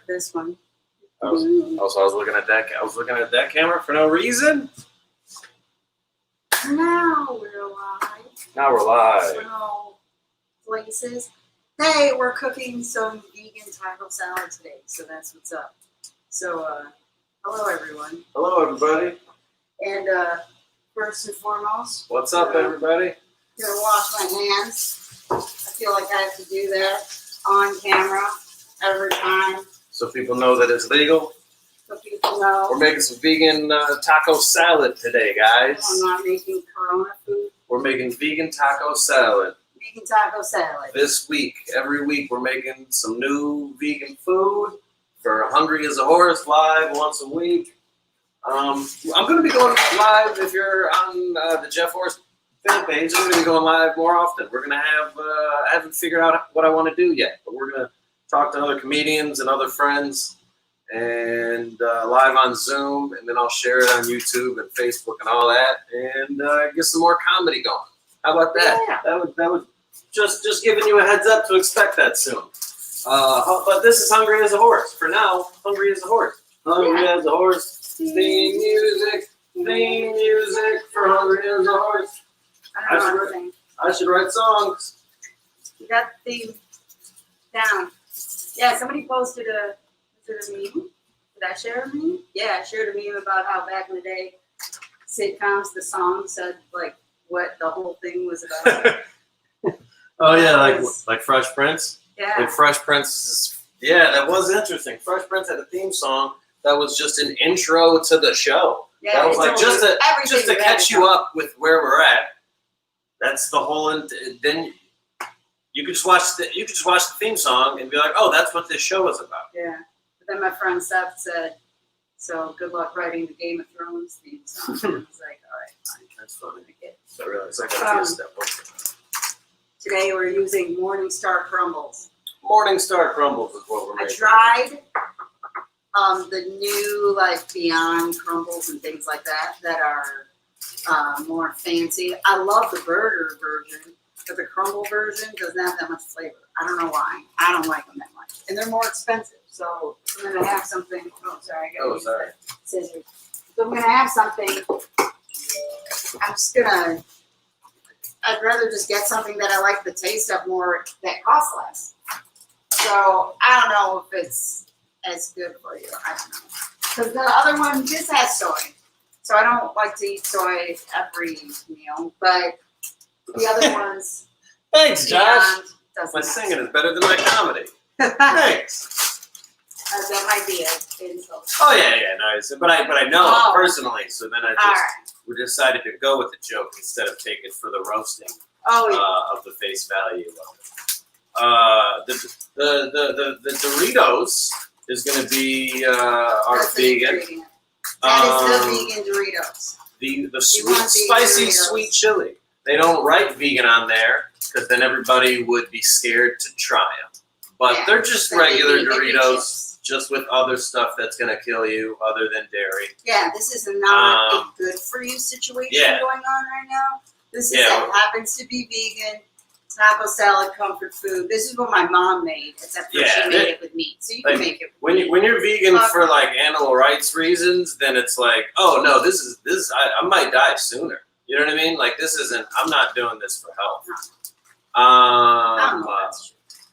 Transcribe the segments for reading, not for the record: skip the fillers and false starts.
this one. I was looking at that. I was looking at that camera for no reason. Now we're live. Now we're live. So, places. Hey, we're cooking some vegan taco salad today, so that's what's up. So, hello everyone. Hello everybody. And first and foremost, what's up everybody? I'm gonna wash my hands. I feel like I have to do that on camera every time. So people know that it's legal. So people know. We're making some vegan taco salad today, guys. I'm not making Corona food. We're making vegan taco salad. Vegan taco salad. This week, every week, we're making some new vegan food for Hungry as a Horse live once a week. I'm going to be going live if you're on the Jeff Horste fan page. I'm going to be going live more often. We're going to have, I haven't figured out what I want to do yet, but we're going to talk to other comedians and other friends and live on Zoom, and then I'll share it on YouTube and Facebook and all that, and get some more comedy going. How about that? Yeah. That would just giving you a heads up to expect that soon. But this is Hungry as a Horse. For now, Hungry as a Horse. Hungry as a Horse. Theme music for Hungry as a Horse. I should write songs. You got the theme down. Yeah, somebody posted a meme. Did I share a meme? Yeah, I shared a meme about how back in the day, sitcoms, the song said like what the whole thing was about. Oh yeah, like Fresh Prince. Yeah. Like Fresh Prince. Yeah, that was interesting. Fresh Prince had a theme song that was just an intro to the show. Yeah, that was like just to catch you up with where we're at. That's the whole. Then you could just watch the theme song and be like, oh, that's what this show is about. Yeah. But then my friend Seth said, so good luck writing the Game of Thrones theme song. And I was like, all right, fine. That's funny. So really, it's like a step over. Today we're using Morningstar crumbles. Morningstar crumbles is what we're making. I tried the new like Beyond crumbles and things like that are more fancy. I love the burger version, but the crumble version doesn't have that much flavor. I don't know why. I don't like them that much, and they're more expensive. So I'm gonna have something. Oh, sorry. I gotta use the scissors. So I'm gonna have something. I'm just gonna. I'd rather just get something that I like the taste of more that costs less. So I don't know if it's as good for you. I don't know. Because the other one, this has soy. So I don't like to eat soy every meal. But the other ones. Thanks, Josh. My singing is better than my comedy. Thanks. That might be an insult. Oh yeah, nice. But I know it personally, so then we decided to go with the joke instead of take it for the roasting of the face value of it. The Doritos is going to be our vegan. That is the vegan Doritos. The sweet, spicy, sweet chili. They don't write vegan on there because then everybody would be scared to try them. But they're just regular Doritos, just with other stuff that's going to kill you other than dairy. Yeah, this is not a good for you situation going on right now. This is happens to be vegan. Taco salad, comfort food. This is what my mom made, except for she made it with meat. So you can make it with meat. When you're vegan for like animal rights reasons, then it's like, oh no, this is I might die sooner. You know what I mean? Like this isn't. I'm not doing this for health.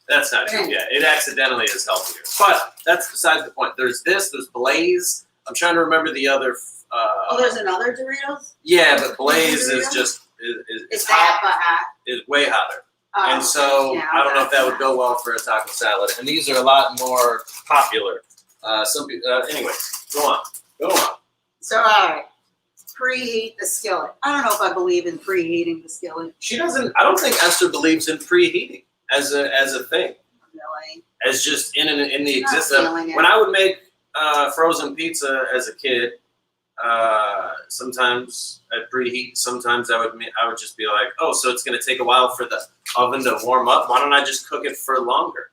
That's not true. Yeah, it accidentally is healthier, but that's besides the point. There's Blaze. I'm trying to remember the other. There's another Doritos. Yeah, but Blaze is just is hot. Is way hotter. And so I don't know if that would go well for a taco salad. And these are a lot more popular. Some people, anyway, go on. So all right, preheat the skillet. I don't know if I believe in preheating the skillet. She doesn't. I don't think Esther believes in preheating as a thing. Really? As just in the existence. When I would make frozen pizza as a kid, sometimes I'd preheat. Sometimes I would just be like, oh, so it's going to take a while for the oven to warm up. Why don't I just cook it for longer?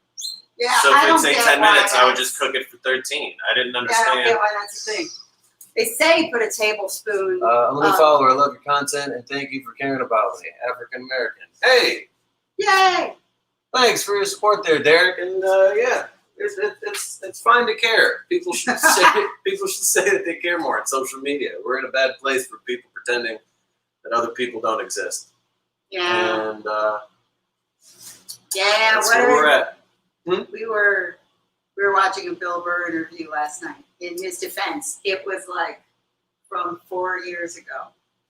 Yeah, so if it takes 10 minutes, I would just cook it for 13. I didn't understand. Yeah, I don't get why that's a thing. They say put a tablespoon. I'm a new follower. I love your content and thank you for caring about me, African American. Hey! Yay! Thanks for your support there, Derek. And It's fine to care. People should say that they care more on social media. We're in a bad place for people pretending that other people don't exist. Yeah. And yeah. that's where we're at. We were watching a Bill Burr interview last night. In his defense, it was like from 4 years ago,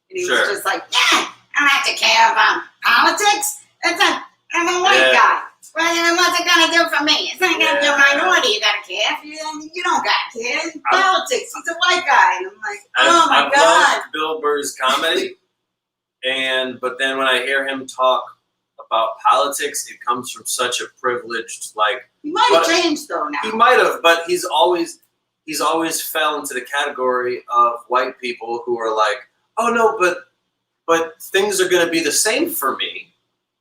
and he was just like, "Yeah, I don't have to care about politics. I'm a white guy. Well, what's it gonna do for me? It's not gonna do minority. You gotta care. You don't gotta care. Politics. He's a white guy." And I'm like, "Oh my God." Loved Bill Burr's comedy, but then when I hear him talk about politics, it comes from such a privileged, like, he might have changed though now. He might have, but he's always fell into the category of white people who are like, oh no, but things are gonna be the same for me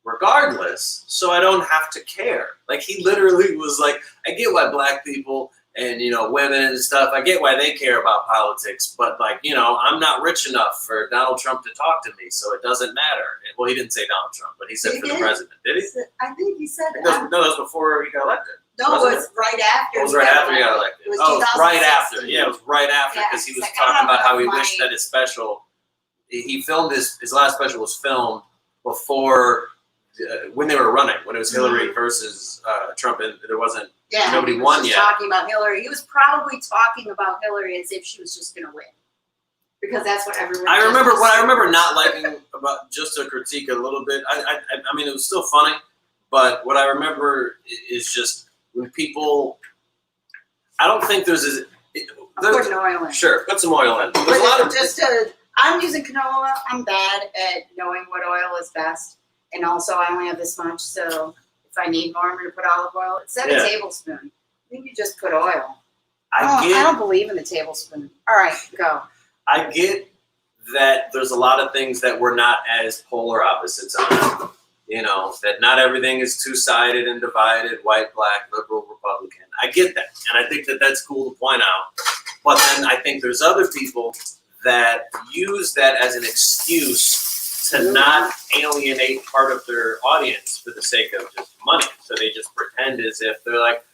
regardless, so I don't have to care. Like, he literally was like, I get why black people and, you know, women and stuff, I get why they care about politics, but, like, you know, I'm not rich enough for Donald Trump to talk to me, so it doesn't matter. Well, he didn't say Donald Trump, but he said for the president. Did he? I think he said that. No, that was before he got elected. No, it was right after. It was right after he got elected. Oh, right after. Yeah, it was right after, because he was talking about how he wished that his special, he filmed his last special was filmed before, when they were running, when it was Hillary versus Trump, and there wasn't, nobody won yet. Talking about Hillary, he was probably talking about Hillary as if she was just going to win, because that's what everyone. I remember not liking about, just to critique a little bit. I mean, it was still funny, but what I remember is just when people. I don't think there's. Put oil in. Sure, put some oil in. There's a lot of I'm using canola. I'm bad at knowing what oil is best. And also, I only have this much, so if I need more, I'm going to put olive oil. It said a tablespoon. I think you just put oil. I don't believe in the tablespoon. All right, go. I get that there's a lot of things that we're not as polar opposites on. You know, that not everything is two-sided and divided, white, black, liberal, Republican. I get that, and I think that that's cool to point out. But then I think there's other people that use that as an excuse to not alienate part of their audience for the sake of just money. So they just pretend as if they're like,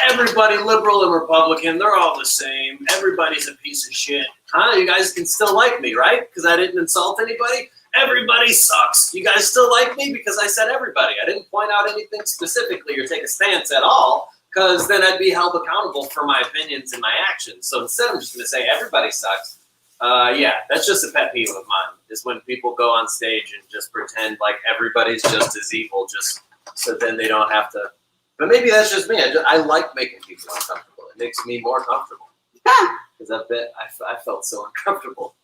everybody, liberal and Republican, they're all the same. Everybody's a piece of shit. Huh? You guys can still like me, right? Because I didn't insult anybody? Everybody sucks. You guys still like me because I said everybody. I didn't point out anything specifically or take a stance at all, because then I'd be held accountable for my opinions and my actions. So instead, I'm just going to say everybody sucks. Yeah, that's just a pet peeve of mine, is when people go on stage and just pretend like everybody's just as evil, just so then they don't have to. But maybe that's just me. I like making people uncomfortable. It makes me more comfortable. Because I felt so uncomfortable.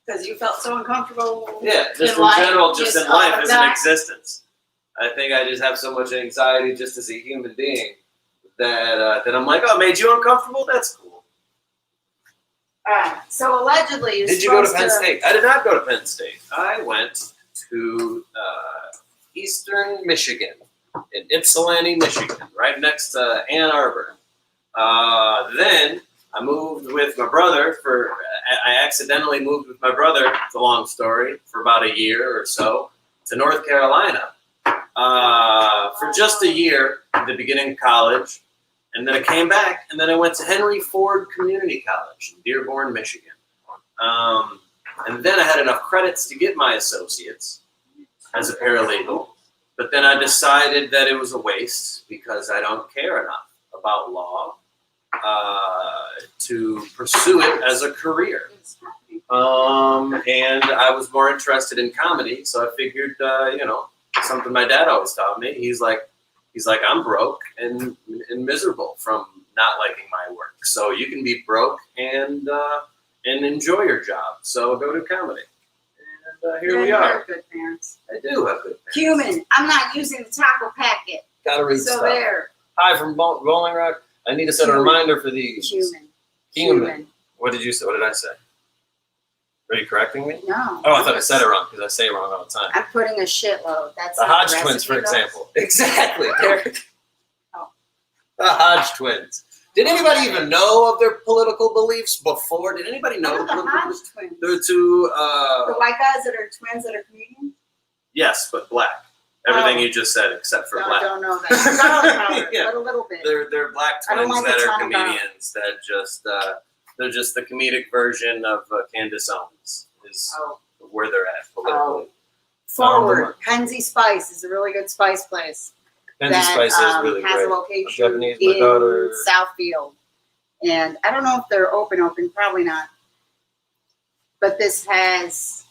Because you felt so uncomfortable. Yeah, just in general, just in life as an existence. I think I just have so much anxiety just as a human being that I'm like, oh, it made you uncomfortable? That's cool. So allegedly, did you go to Penn State? I did not go to Penn State. I went to Eastern Michigan, in Ypsilanti, Michigan, right next to Ann Arbor. Then I moved with my brother I accidentally moved with my brother, it's a long story, for about a year or so, to North Carolina for just a year at the beginning of college. And then I came back, and then I went to Henry Ford Community College in Dearborn, Michigan. And then I had enough credits to get my associates as a paralegal. But then I decided that it was a waste because I don't care enough about law to pursue it as a career. And I was more interested in comedy, so I figured, something my dad always taught me. He's like, I'm broke and miserable from not liking my work. So you can be broke and enjoy your job. So go to comedy. And here we are. Good parents. I do have good parents. Cumin. I'm not using the taco packet. Gotta read so stuff. There. Hi from Rolling Rock. I need to set a reminder for these. Cumin. What did you say? What did I say? Are you correcting me? No. Oh, I thought I said it wrong because I say it wrong all the time. I'm putting a shitload. That's the Hodge twins, for example. Exactly. Oh. The Hodge twins. Did anybody even know of their political beliefs before? Did anybody know the Hodge twins? They're two. The white guys that are twins that are comedians? Yes, but black. Everything you just said, except for black. Don't know that. Garlic powder, Yeah. but a little bit. They're black I don't twins like that a are ton of garlic. comedians that just they're just the comedic version of Candace Owens is where they're at politically. Forward, Penzi Spice is a really good spice place. Penzi Spice is really has great. a location Japanese, my in daughter. Southfield. And I don't know if they're open, probably not. But this has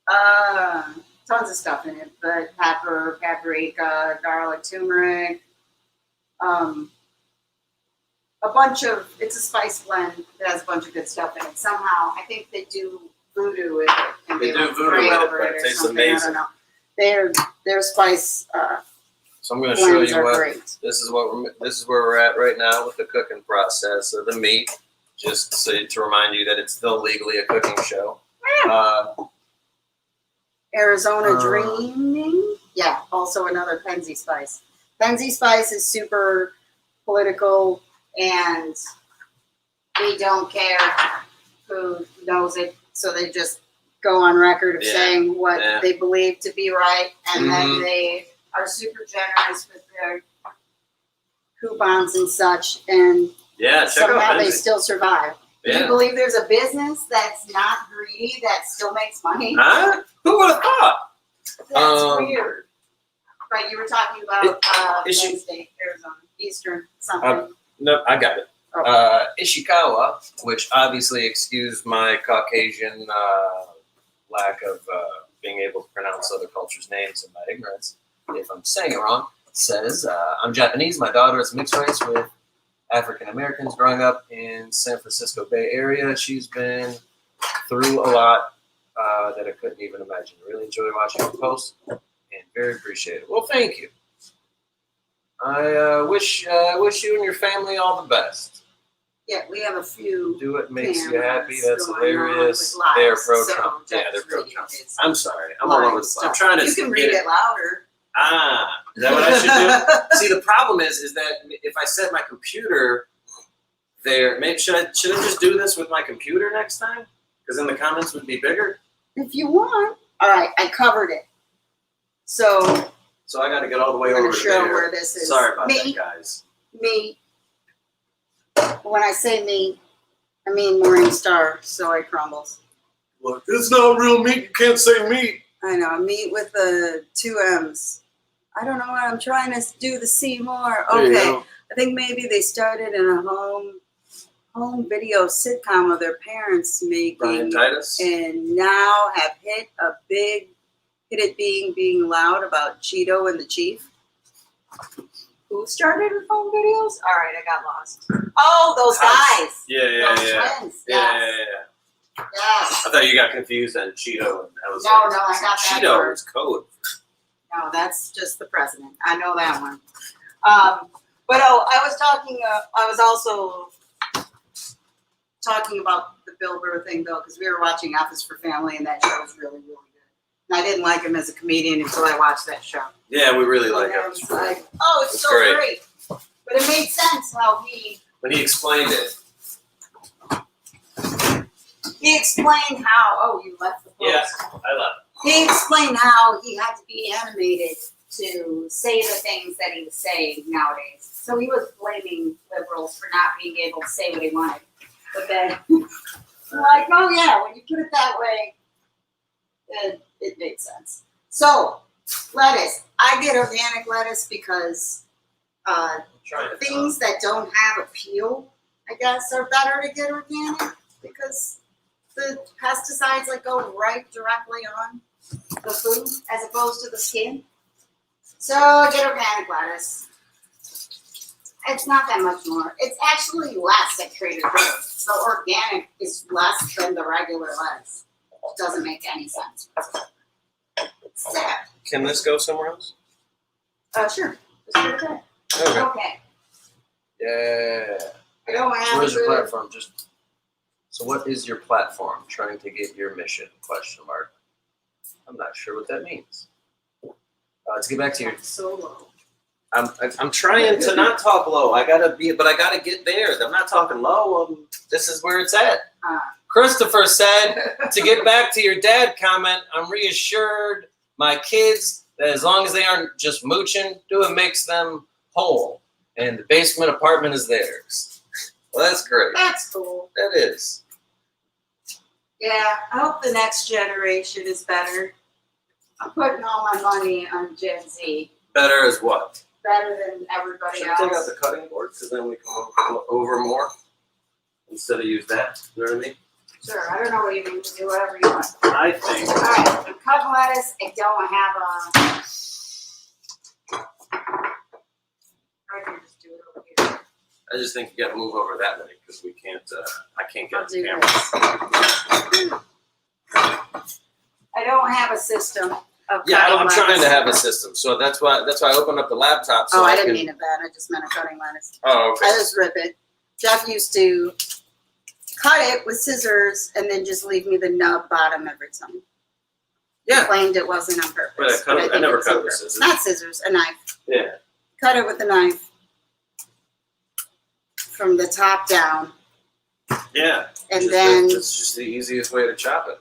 tons of stuff in it. But pepper, paprika, garlic, turmeric. It's a spice blend that has a bunch of good stuff in it. Somehow, I think they do voodoo with it. And They do like voodoo pray with it, over but it or tastes something. amazing. I don't know. Their spice So I'm going to show blends you are what great. this is where we're at right now with the cooking process of the meat. Just to remind you that it's still legally a cooking show. Arizona Dreaming. Yeah, also another Penzi Spice. Penzi Spice is super political, and they don't care who knows it, so they just go on record of saying what they believe to be right, and then they are super generous with their coupons and such, and somehow they still survive. Do you believe there's a business that's not greedy that still makes money? Huh? Who would have thought? That's weird. Right, you were talking about Ishi- Wednesday, Arizona, Eastern something. No, I got it. Oh. Ishikawa, which obviously excuse my Caucasian lack of being able to pronounce other cultures' names and my ignorance, if I'm saying it wrong, says, I'm Japanese. My daughter is mixed race with African Americans growing up in San Francisco Bay Area. She's been through a lot that I couldn't even imagine. Really enjoy watching her post and very appreciative. Well, thank you. I wish you and your family all the best. Yeah, we have a few. Do what makes you cameras happy. That's going hilarious. on with They're lives, pro so Trump. Yeah, they're Jeff's pro reading Trump. his I'm sorry. I'm all over the place. I'm trying to You can get read it louder. Is that what I should do? See, the problem is that if I set my computer there, maybe should I just do this with my computer next time? Because then the comments would be bigger. If you want. All right, I covered it. So I got to get all the way I'm over going to to show there. where this is. Sorry about that, guys. Me. When I say me, I mean Morning Star, so it crumbles. Look, it's not real meat. You can't say meat. I know, meat with the 2 M's. I don't know why I'm trying to do the C more. Okay, I think maybe they started in a home video sitcom of their parents making, Brian Titus. and now have hit it being loud about Cheeto and the Chief. Who started with home videos? All right, I got lost. Oh, those guys. Yeah. Those twins. Yeah. Yes. I thought you got confused on Cheeto. And I was No, I got that Cheeto word. is code. No, that's just the president. I know that one. But I was also talking about the Bill Burr thing, though, because we were watching Office for Family, and that show was really, really good. And I didn't like him as a comedian until I watched that show. Yeah, we really like And I him. was like, oh, it's so great. great. But it made sense how When he explained it. he explained how, oh, you left the post. Yeah, I love it. He explained how he had to be animated to say the things that he was saying nowadays. So he was blaming liberals for not being able to say what he wanted. But then, like, oh yeah, when you put it that way, it made sense. So, lettuce. I get organic lettuce because things that don't have a peel, I guess, are better to get organic because the pesticides like go right directly on the food as opposed to the skin. So I get organic lettuce. It's not that much more. It's actually less at Trader Joe's. The organic is less than the regular lettuce. It doesn't make any sense. It's sad. Can this go somewhere else? Sure. Just put it there. Okay. Okay. Yeah. I don't have Where's your food. platform? So what is your platform? Trying to get your mission? Question mark. I'm not sure what that means. Let's get back to your. So low. I'm trying to not talk low. I gotta get there. I'm not talking low. This is where it's at. Christopher said, to get back to your dad comment, I'm reassured my kids As long as they aren't just mooching, do what makes them whole. And the basement apartment is theirs. Well, that's great. That's cool. That is. Yeah, I hope the next generation is better. I'm putting all my money on Gen Z. Better as what? Better than everybody Should we else. take out the cutting board because then we can go over more instead of use that? You know what I mean? Sure, I don't know what you mean. Do whatever you want. I think. All right, I'm cutting lettuce. I don't have a. I can just do it over here. I just think you got to move over that way because we can't. I can't get I'll the do camera. this. I don't have a system of. Yeah, cutting I'm trying lettuce. to have a system, so that's why I opened up the laptop. So Oh, I can, didn't mean it bad. I just meant a cutting lettuce. Oh, okay. I just rip it. Jeff used to cut it with scissors and then just leave me the nub bottom every time. Yeah. He claimed it wasn't on purpose. But I think never was cut on it with purpose. scissors. Not scissors, a knife. Yeah. Cut it with a knife from the top down. Yeah. And then, it's just the easiest way to chop it.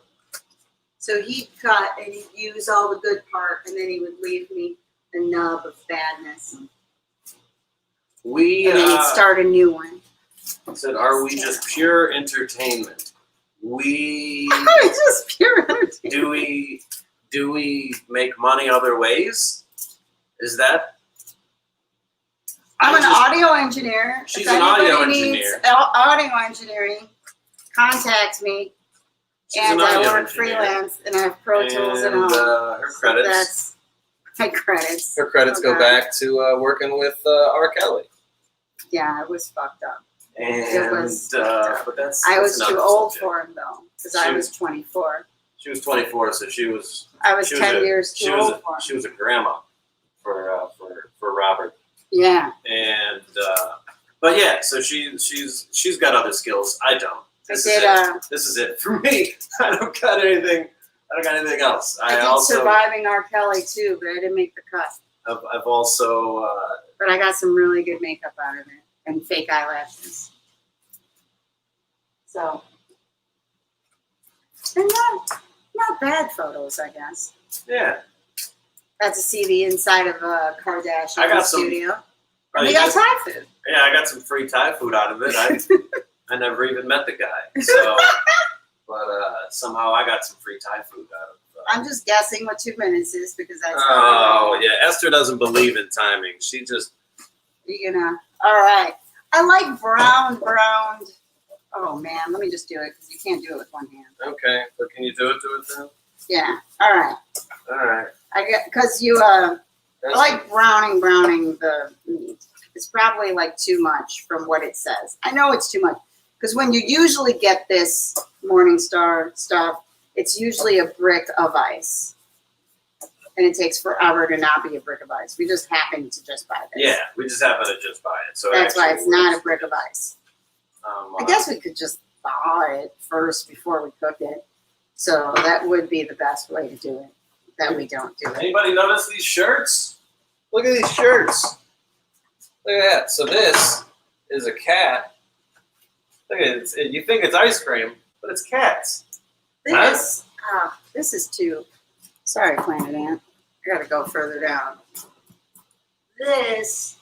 so he'd cut and he'd use all the good part and then he would leave me the nub of badness. We And then he'd start a new one. said, "Are we just pure entertainment? We It's just pure entertainment. do we make money other ways? Is that?" I'm an just- audio engineer. She's If an audio anybody needs engineer. Audio engineering, contact me. She's And an I audio work engineer. freelance and I have Pro Tools and all. Her credits. That's my credits. Her credits go Okay. back to working with R. Kelly. Yeah, it was fucked up. And was- but that's I was that's too another old subject. for him though, because I was 24. She was 24, so she was I was she was 10 a- years she too was old for she him. was a grandma for Robert. Yeah, And but yeah, so she's got other skills. I don't. This I is did. it. This is it for me. I don't got anything. I don't got anything else. I did also Surviving R. Kelly too, but I didn't make the cut. I've also But I got some really good makeup out of it and fake eyelashes. So, and not bad photos, I guess. yeah. Got to see the inside of a Kardashian I got some- studio. Oh, And you we got did? Thai food. Yeah, I got some free Thai food out of it. I never even met the guy, so but somehow I got some free Thai food out of. I'm just guessing what 2 minutes is because that's. Oh yeah, Esther doesn't believe in timing. She just You're gonna. All right. I like browned. Oh man, let me just do it because you can't do it with one hand. okay. But can you do it to it then? Yeah. All right. All right. I get because you I like browning the meat. It's probably like too much from what it says. I know it's too much because when you usually get this Morningstar stuff, it's usually a brick of ice, and it takes forever to not be a brick of ice. We just happen to just buy this. Yeah, we just happen to just buy it, so That's why actually it's not a works. brick of ice. I guess we could just thaw it first before we cook it. So that would be the best way to do it. That we don't do it. Anybody notice these shirts? Look at these shirts. Look at that. So this is a cat. Look at it. You think it's ice cream, but it's cats. This is too. Sorry, Planet Ant. I gotta go further down. This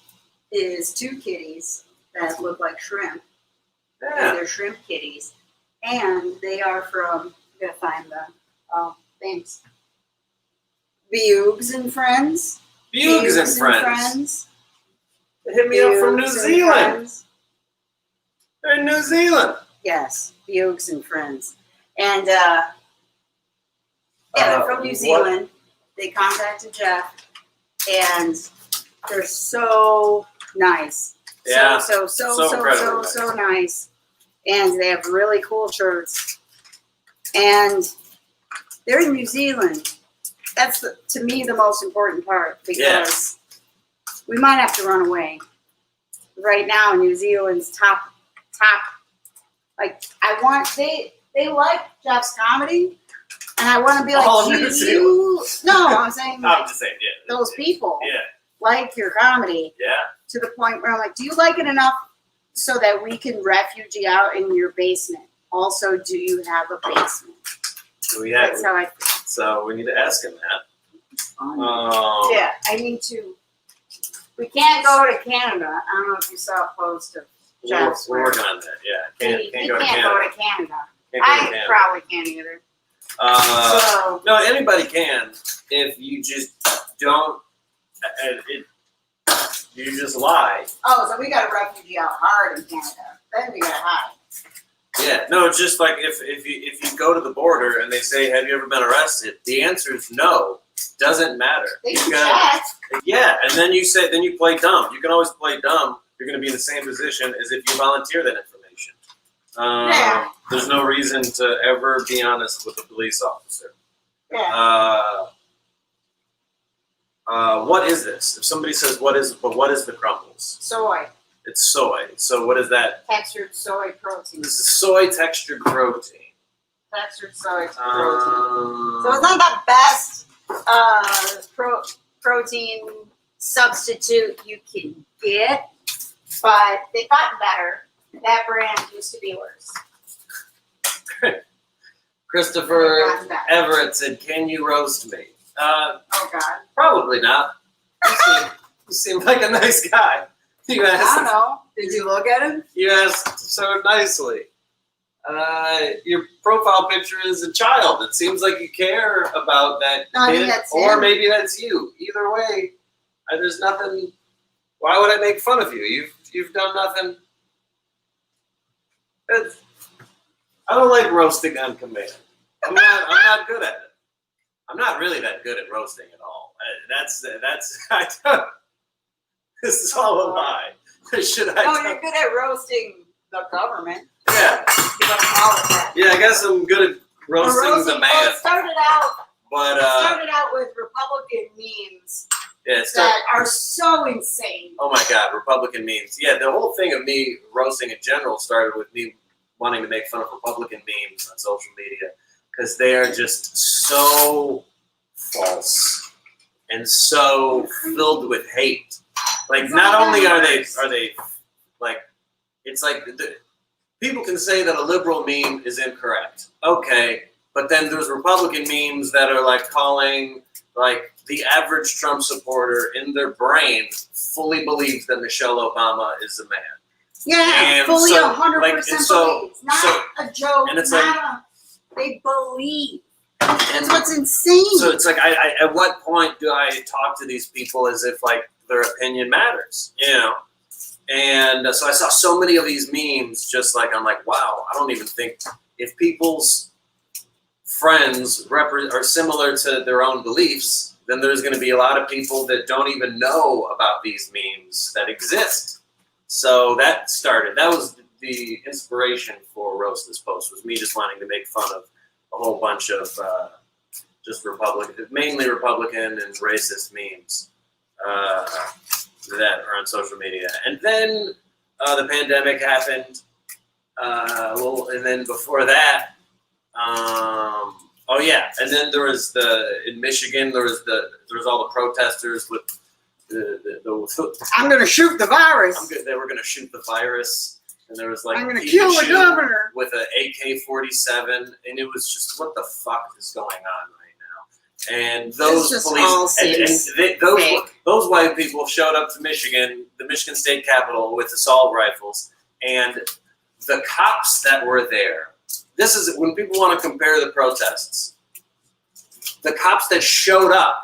is 2 kitties that look like shrimp. Yeah. They're shrimp kitties, and they are from. I gotta find the. Oh, thanks. Bugs and Friends. Bugs and Friends. They hit me up from New Bugs and Zealand. Friends. They're in New Zealand. Yes, Bugs and Friends. And yeah, they're from New Zealand. They contacted Jeff, and they're so nice. Yeah, So incredibly nice. And they have really cool shirts. And they're in New Zealand. That's to me the most important part because we might have to run away. Right now, New Zealand's top. Like they like Jeff's comedy, and I want to be like, All of do New you? No, I'm saying I'm like, just saying, yeah. those people Yeah, like your comedy yeah. to the point where I'm like, do you like it enough so that we can refuge you out in your basement? Also, do you have a basement? So we have. That's how I feel. So we need to ask him that. fun. Yeah, I need to. We can't go to Canada. I don't know if you saw a post of Jeff's. We're working on that. Yeah, He can't go to can't Canada. go to Canada. Can't go to I Canada. probably can't either. So No, anybody can if you just don't. You just lie. Oh, so we got a refugee out hard in Canada. Then we got hide. Yeah, no, it's just like if you go to the border and they say, "Have you ever been arrested?" The answer is no. Doesn't matter. They You can gotta- check. Yeah, and then you play dumb. You can always play dumb. You're going to be in the same position as if you volunteer that information. Yeah. There's no reason to ever be honest with a police officer. yeah, What is this? If somebody says, what is the crumbles? soy, It's soy. So what is that? textured soy protein, This is soy textured protein. textured soy protein. Um, So it's not the best protein substitute you can get, but they've gotten better. That brand used to be worse. Christopher They've gotten better. Everett said, "Can you roast me?" Oh God. Probably not. You seem like a nice guy. You I don't asked. know. Did you look at him? You asked so nicely. Your profile picture is a child. It seems like you care about that No, I think kid, that's or him. maybe that's you. Either way, there's nothing. Why would I make fun of you? You've done nothing. I don't like roasting on command. I'm not good at it. I'm not really that good at roasting at all. I don't. This is all a lie. Should I? Oh, you're good at roasting the government. Yeah. You want to call it that. Yeah, I guess I'm good at roasting the man. Well, it started But out with Republican memes yeah, it's that are so insane. oh my God, Republican memes. Yeah, the whole thing of me roasting in general started with me wanting to make fun of Republican memes on social media because they are just so false and so filled with hate. Like, not only are they like, it's like people can say that a liberal meme is incorrect. Okay, but then there's Republican memes that are like calling like the average Trump supporter in their brain fully believes that Michelle Obama is a man. Yeah, And fully so, 100% like, and so- believes. Not a joke. and it's they believe. And That's what's insane. so it's like, I at what point do I talk to these people as if like their opinion matters, you know? And so I saw so many of these memes, just like, I'm like, wow, I don't even think if people's friends are similar to their own beliefs, then there's going to be a lot of people that don't even know about these memes that exist. So that was the inspiration for Roast This Post, was me just wanting to make fun of a whole bunch of just mainly Republican and racist memes that are on social media. And then the pandemic happened. And then before that, and then there was in Michigan, there was all the protesters with the I'm going to shoot the virus. they were going to shoot the virus, and there was like I'm going to kill the Pikachu governor. with an AK-47, and it was just, what the fuck is going on right now? And those This just all police, seems those white people showed up to Michigan, the Michigan State Capitol, with assault rifles, and the cops that were there. This is when people want to compare the protests. The cops that showed up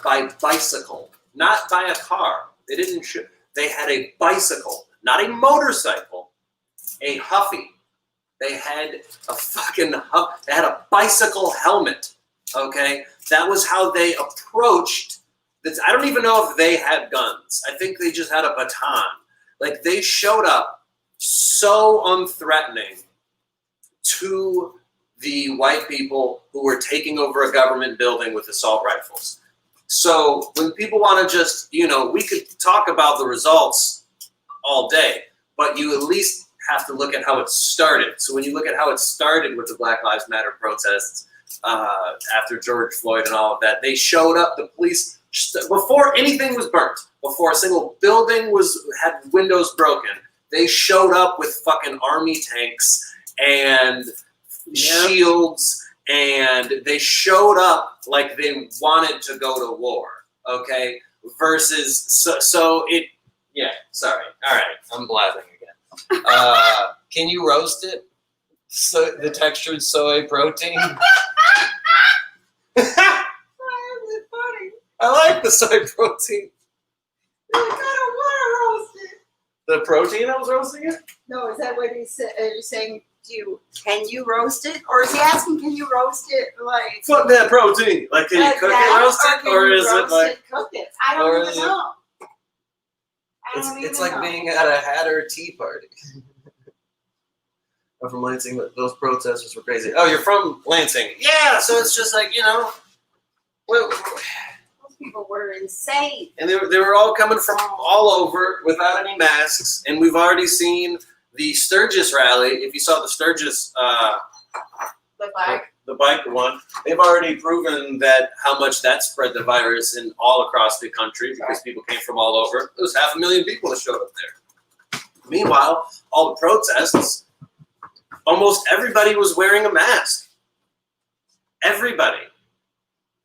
by bicycle, not by a car. They didn't shoot. They had a bicycle, not a motorcycle, a Huffy. They had a fucking they had a bicycle helmet. Okay, that was how they approached this. I don't even know if they had guns. I think they just had a baton. Like, they showed up so unthreatening to the white people who were taking over a government building with assault rifles. So when people want to just, we could talk about the results all day, but you at least have to look at how it started. So when you look at how it started with the Black Lives Matter protests after George Floyd and all of that, they showed up, the police, before anything was burnt, before a single building had windows broken, they showed up with fucking army tanks and shields and they showed up like they wanted to go to war. Okay, versus so it. Yeah, sorry. All right, I'm blabbing again. Can you roast it? So the textured soy protein. Why is it funny? I like the soy protein. I kind of want to roast it. The protein I was roasting it? No, is that what he said? Are you saying, can you roast it? Or is he asking, can you roast it? Like, Fuck that protein. Like, can you cook it, roast it? Or is it like. Cook it? I don't even know. It's like being at a Hatter tea party. I'm from Lansing, but those protesters were crazy. Oh, you're from Lansing. Yeah, so it's just like, Those people were insane. and they were all coming from all over without any masks. And we've already seen the Sturgis rally. If you saw the Sturgis, the bike one, they've already proven that how much that spread the virus in all across the country because people came from all over. There was 500,000 people that showed up there. Meanwhile, all the protests, almost everybody was wearing a mask. Everybody.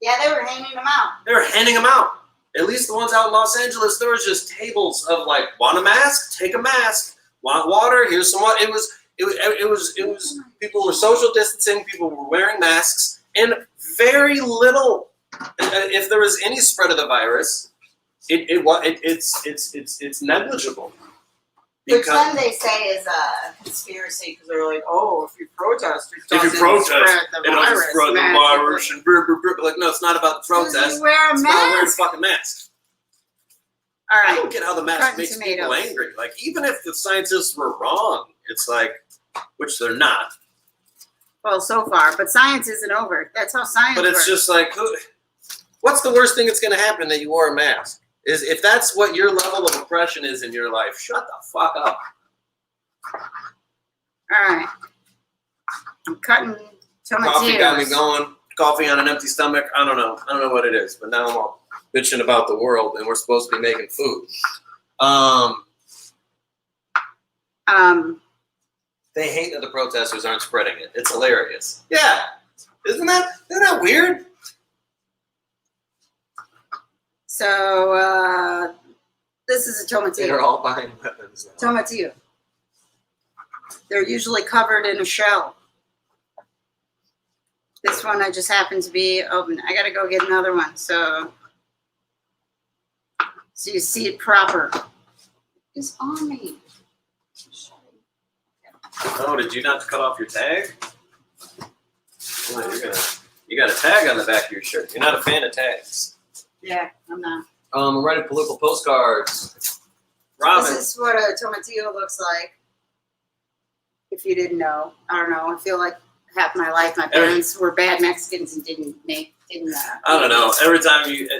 Yeah, they were handing them out. They were handing them out. At least the ones out in Los Angeles, there was just tables of like, want a mask? Take a mask. Want water? Here's some water. It was. People were social distancing. People were wearing masks, and very little. If there was any spread of the virus, it's negligible. Which then they say is a conspiracy because they're like, oh, if you protest, it If you doesn't protest, spread the it doesn't virus. spread the virus and brr, brr, brr. Like, no, it's not about the protest. You wear a It's about wearing a mask. fucking mask. All I right. don't get how the mask Rotten makes tomatoes. people angry. Like, even if the scientists were wrong, it's like, which they're not. Well, so far, but science isn't over. That's how science But it's works. just like, what's the worst thing that's going to happen that you wore a mask? Is if that's what your level of oppression is in your life, shut the fuck up. All right. I'm cutting tomatillos. Coffee got me going. Coffee on an empty stomach. I don't know. I don't know what it is, but now I'm all bitching about the world, and we're supposed to be making food. They hate that the protesters aren't spreading it. It's hilarious. Yeah, isn't that weird? So this is a They're tomatillo. all buying weapons now. Tomatillo. They're usually covered in a shell. This one I just happened to be open. I gotta go get another one. So you see it proper. It's on me. Oh, did you not cut off your tag? Oh, you got a tag on the back of your shirt. You're not a fan of tags. Yeah, I'm not. We're writing political postcards. Robin. This is what a tomatillo looks like. If you didn't know, I don't know. I feel like half my life my parents were bad Mexicans and didn't. I don't know.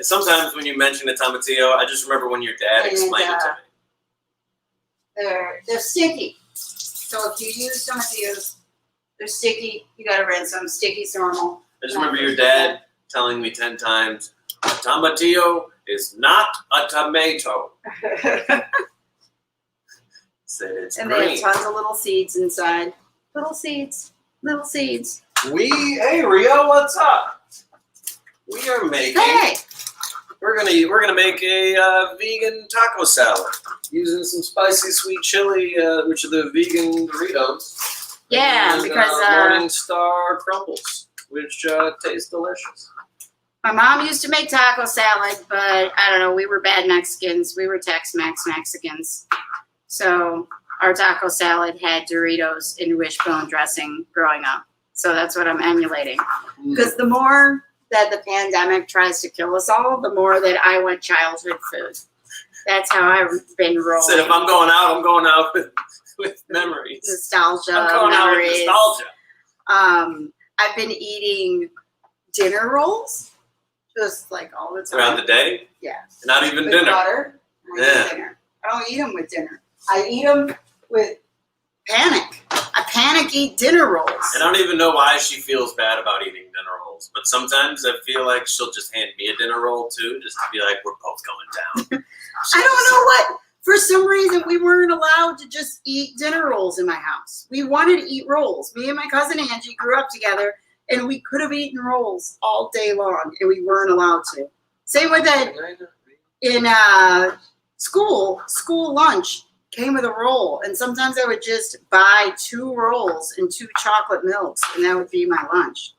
Sometimes when you mention a tomatillo, I just remember when your dad explained it to me. They're sticky. So if you use tomatillos, they're sticky. You gotta rinse them. Sticky's normal. I just remember your dad telling me 10 times, a tomatillo is not a tomato. Said it's And green. they have tons of little seeds inside. Little seeds. Little seeds. Hey Rio, what's up? We are making. Hey! We're gonna make a vegan taco salad using some spicy sweet chili, which are the vegan Doritos. Yeah, and, because Morningstar crumbles, which taste delicious. my mom used to make taco salad, but I don't know. We were bad Mexicans. We were Tex-Mex Mexicans. So our taco salad had Doritos and wishbone dressing growing up. So that's what I'm emulating. Because the more that the pandemic tries to kill us all, the more that I want childhood food. That's how I've been rolling. So if I'm going out with memories. Nostalgia, I'm going out with memories. nostalgia. I've been eating dinner rolls just like all the time. Throughout the day? Yeah. Not even With dinner. butter. Yeah. Dinner. I don't eat them with dinner. I eat them with panic. I panic eat dinner rolls. And I don't even know why she feels bad about eating dinner rolls. But sometimes I feel like she'll just hand me a dinner roll too, just to be like, we're both going down. I don't know what. For some reason, we weren't allowed to just eat dinner rolls in my house. We wanted to eat rolls. Me and my cousin Angie grew up together, and we could have eaten rolls all day long, and we weren't allowed to. Same with that in school lunch came with a roll, and sometimes I would just buy 2 rolls and 2 chocolate milks, and that would be my lunch.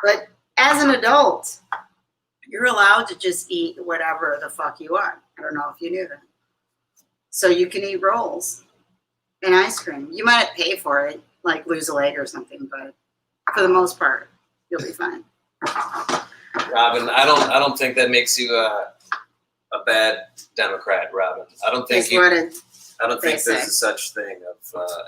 But as an adult, you're allowed to just eat whatever the fuck you want. I don't know if you knew that. So you can eat rolls and ice cream. You might pay for it, like lose a leg or something, but for the most part, you'll be fine. Robin, I don't think that makes you a bad Democrat, Robin. I don't think there's a such thing of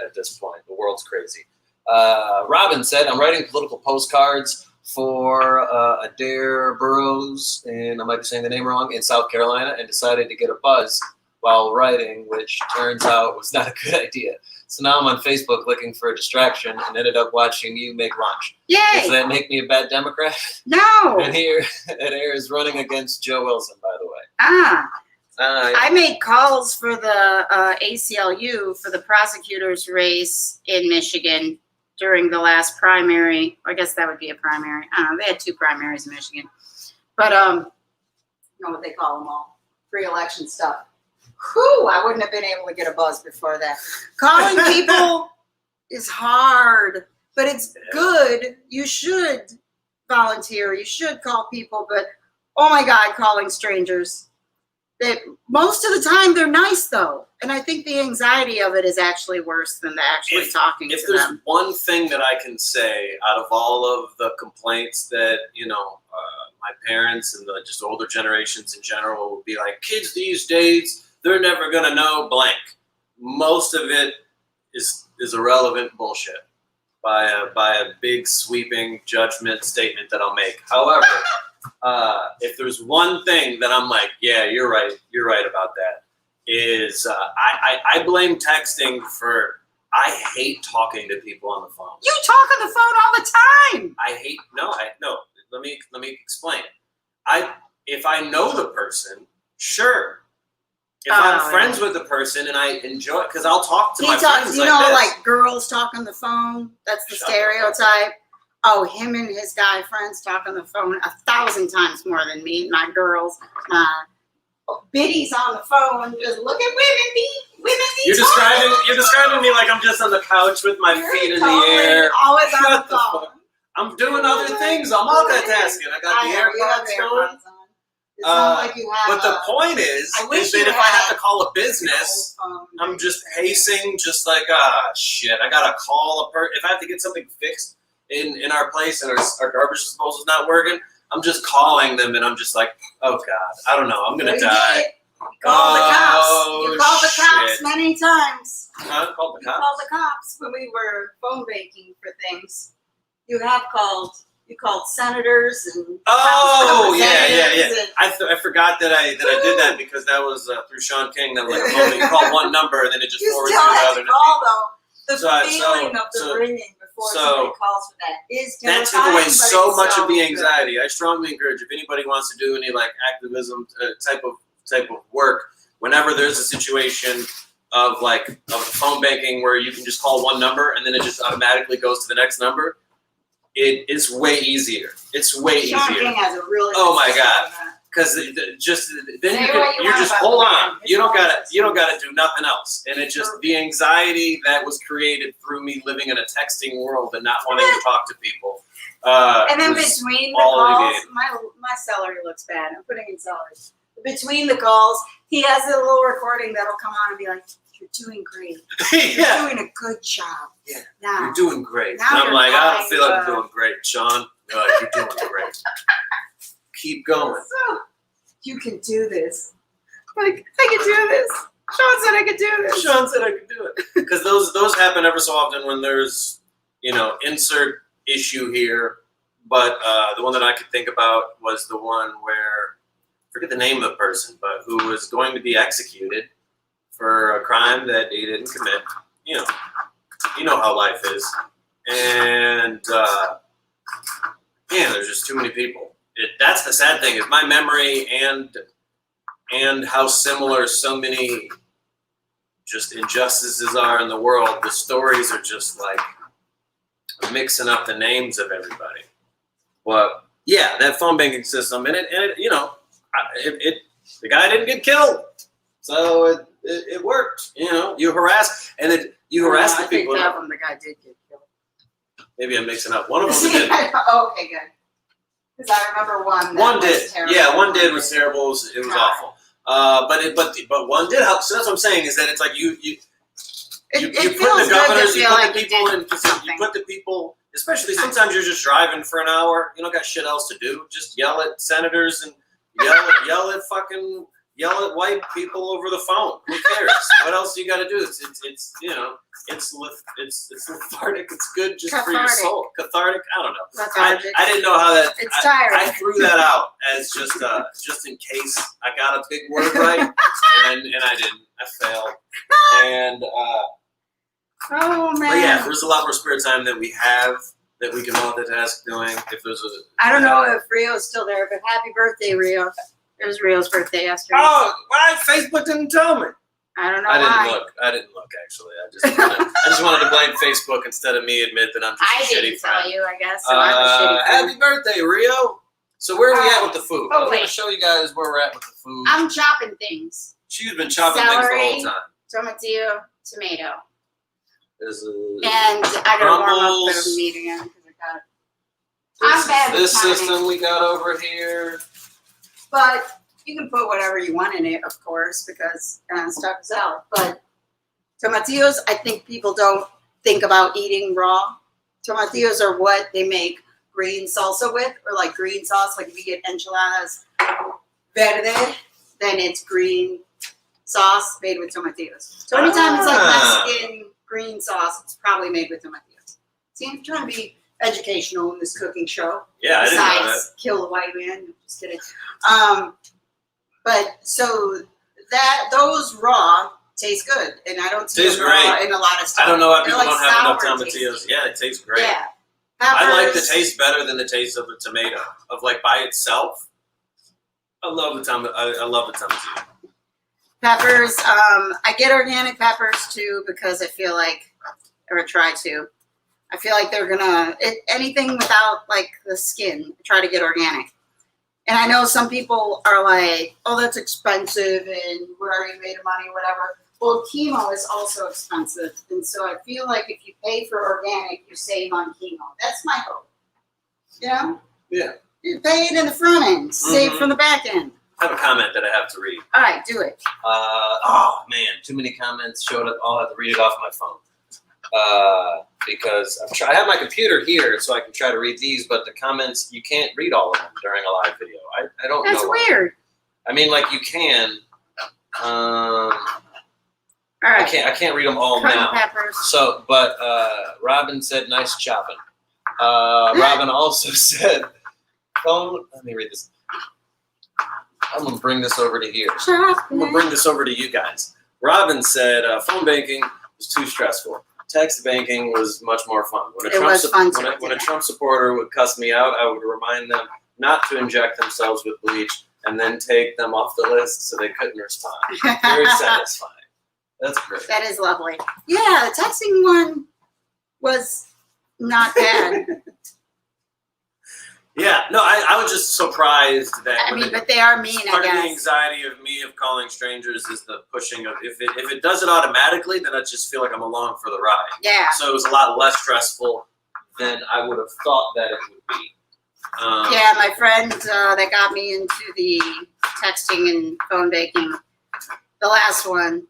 at this point. The world's crazy. Robin said, "I'm writing political postcards for Adair Burroughs, and I might be saying the name wrong, in South Carolina, and decided to get a buzz while writing, which turns out was not a good idea. So now I'm on Facebook looking for a distraction and ended up watching you make lunch. Yay! Does that make me a bad Democrat?" No. And here, Adair is running against Joe Wilson, by the way. I made calls for the ACLU for the prosecutor's race in Michigan during the last primary. I guess that would be a primary. I don't know. They had 2 primaries in Michigan. But, you know what they call them all? Pre-election stuff. Whew, I wouldn't have been able to get a buzz before that. Calling people is hard, but it's good. You should volunteer. You should call people. But, oh, my God, calling strangers. Most of the time, they're nice, though. And I think the anxiety of it is actually worse than the actually talking to them. If there's one thing that I can say out of all of the complaints that, my parents and the just older generations in general would be like, kids these days, they're never going to know blank. Most of it is irrelevant bullshit by a big sweeping judgment statement that I'll make. However, if there's one thing that I'm like, yeah, you're right about that, is I blame texting for, I hate talking to people on the phone. You talk on the phone all the time. No. Let me explain. If I know the person, sure. If I'm friends with the person and I enjoy it, because I'll talk to my friends like this. Like girls talk on the phone. That's the stereotype. Oh, him and his guy friends talk on the phone 1,000 times more than me. My girls, biddies on the phone. Just look at women. You're describing me like I'm just on the couch with my feet in the air. Always on the phone. I'm doing other things. I'm multitasking. I got the AirPods going. It's not like you have. But the point is that if I have to call a business, I'm just pacing, just like shit. I gotta call a person. If I have to get something fixed in our place and our garbage disposal is not working, I'm just calling them and I'm just like, oh God, I don't know, I'm gonna die. Call the cops. You called the cops many times. Called the cops? You called the cops when we were phone banking for things. You called senators and I forgot that I did that because that was through Sean King. That you call one number and then it just forwards you to the other people. The feeling of the ringing before somebody calls for that is terrifying. That took away so much of the anxiety. I strongly encourage if anybody wants to do any activism type of work, whenever there's a situation of phone banking where you can just call one number and then it just automatically goes to the next number. It is way easier. It's way easier. Sean King has a really. Oh my God! Because you just hold on. You don't gotta do nothing else. And it just the anxiety that was created through me living in a texting world and not wanting to talk to people. And then between the calls, my celery looks bad. I'm putting in celery. Between the calls, he has a little recording that'll come on and be like, "You're doing great. You're doing a good job. Yeah, now, you're doing great." And I'm like, I don't feel like I'm doing great, Sean. You're doing great. Keep going. So, you can do this. Like, I can do this. Sean said I could do this. Sean said I could do it. Because those happen ever so often when there's, insert issue here. But the one that I could think about was the one where, forget the name of the person, but who was going to be executed for a crime that he didn't commit. You know how life is. And, there's just too many people. That's the sad thing is my memory and how similar so many just injustices are in the world. The stories are just like, mixing up the names of everybody. But yeah, that phone banking system, and it you know, the guy didn't get killed, so it worked. You know, you harass the I think people. that one the guy did get killed. Maybe I'm mixing up. One of them did. Okay, good. Because I remember one. That One was did. terrible. Yeah, one did was terrible. It was awful. But one did help. So that's what I'm saying is that it's like you put the governors, you put the people in, because you put the people, especially sometimes you're just driving for an hour, you don't got shit else to do. Just yell at senators and yell at white people over the phone. Who cares? What else do you got to do? It's you know, it's lethargic. It's good just for your soul. Cathartic. I don't know. I didn't know how that. It's tiring. I threw that out as just in case I got a big word right, and I didn't. I failed. And oh man. but yeah, there's a lot more spare time that we have that we can multitask doing. If there's I don't know if Rio's still there, but happy birthday, Rio. It was Rio's birthday yesterday. Oh, why Facebook didn't tell me? I don't know I why. didn't look actually. I just wanted to blame Facebook instead of me admit that I'm just I a shitty didn't friend. tell you, I guess. So I'm a shitty friend. Happy birthday, Rio. So where are we at with the food? Oh, I'm going to wait. show you guys where we're at with the food. I'm chopping things. She's been chopping things the whole Celery. time. Tomatillo, tomato. And And I gotta warm up crumbles. the meat again because I got. I'm bad with This timing. system we got over here. But you can put whatever you want in it, of course, because stuff is out. But tomatillos, I think people don't think about eating raw. Tomatillos are what they make green salsa with, or like green sauce. Like if you get enchiladas verde, then it's green sauce made with tomatillos. So anytime it's like Mexican green sauce, it's probably made with tomatillos. See, I'm trying to be educational in this cooking show. Yeah, I didn't know that. Besides kill the white man. Just kidding. But so those raw taste good, and I don't see Tastes them raw great. in a lot of stuff. I don't know why They're people like don't have enough sour tomatillos. tasting. Yeah, it tastes great. Yeah. I like the Peppers, taste better than the taste of a tomato. Of like by itself. I love the tomatillo. Peppers. I get organic peppers too because I feel like, or try to. I feel like they're gonna anything without like the skin. I try to get organic. And I know some people are like, "Oh, that's expensive," and we're already made of money, whatever. Well, chemo is also expensive, and so I feel like if you pay for organic, you save on chemo. That's my hope. You know? Yeah. You pay it in the front end, save from the back end. I have a comment that I have to read. All right, do it. Oh man, too many comments showed up. I'll have to read it off my phone. Because I have my computer here so I can try to read these, but the comments, you can't read all of them during a live video. I don't know. That's why. weird. I mean, like you can. All I right. can't read them all Cutting now. peppers. So, but Robin said, "Nice chopping." Robin also said, let me read this. I'm gonna bring this over to here. I'm gonna bring this over to you guys. Robin said, "Phone banking was too stressful. Text banking was much more fun. When a Trump supporter would cuss me out, I would remind them not to inject themselves with bleach and then take them off the list so they couldn't respond. Very satisfying." That's great. That is lovely. Yeah, the texting one was not bad. Yeah, no, I was just surprised that. I mean, but they are mean, I part of the guess. anxiety of me of calling strangers is the pushing of if it does it automatically, then I just feel like I'm along for the ride. Yeah. So it was a lot less stressful than I would have thought that it would be. Yeah, my friend that got me into the texting and phone banking, the last one,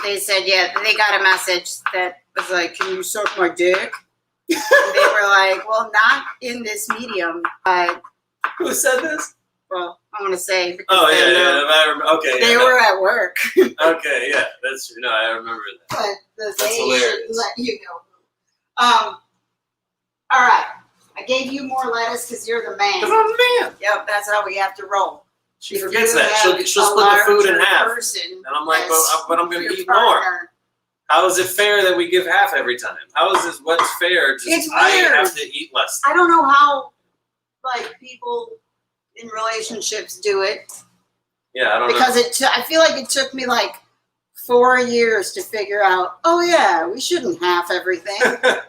they said, yeah, they got a message that was like, "Can you suck my dick?" And they were like, "Well, not in this medium." Who said this? Well, I want to say. Because Oh they know I remember. Okay, They yeah, were at work. okay, yeah, that's true. No, I remember that. But That's they hilarious. should let you know. All right. I gave you more lettuce because you're the man. Because I'm the man. Yep, that's how we have to roll. She If forgets you that. have She'll a split the food in larger half. person And I'm like, as but I'm going your to eat more. partner, How is it fair that we give half every time? How is this? What's fair? Just It's I weird. have to eat less. I don't know how, like, people in relationships do it Yeah, I don't because I feel like it took me like 4 years to figure out. Oh yeah, we shouldn't half everything. know.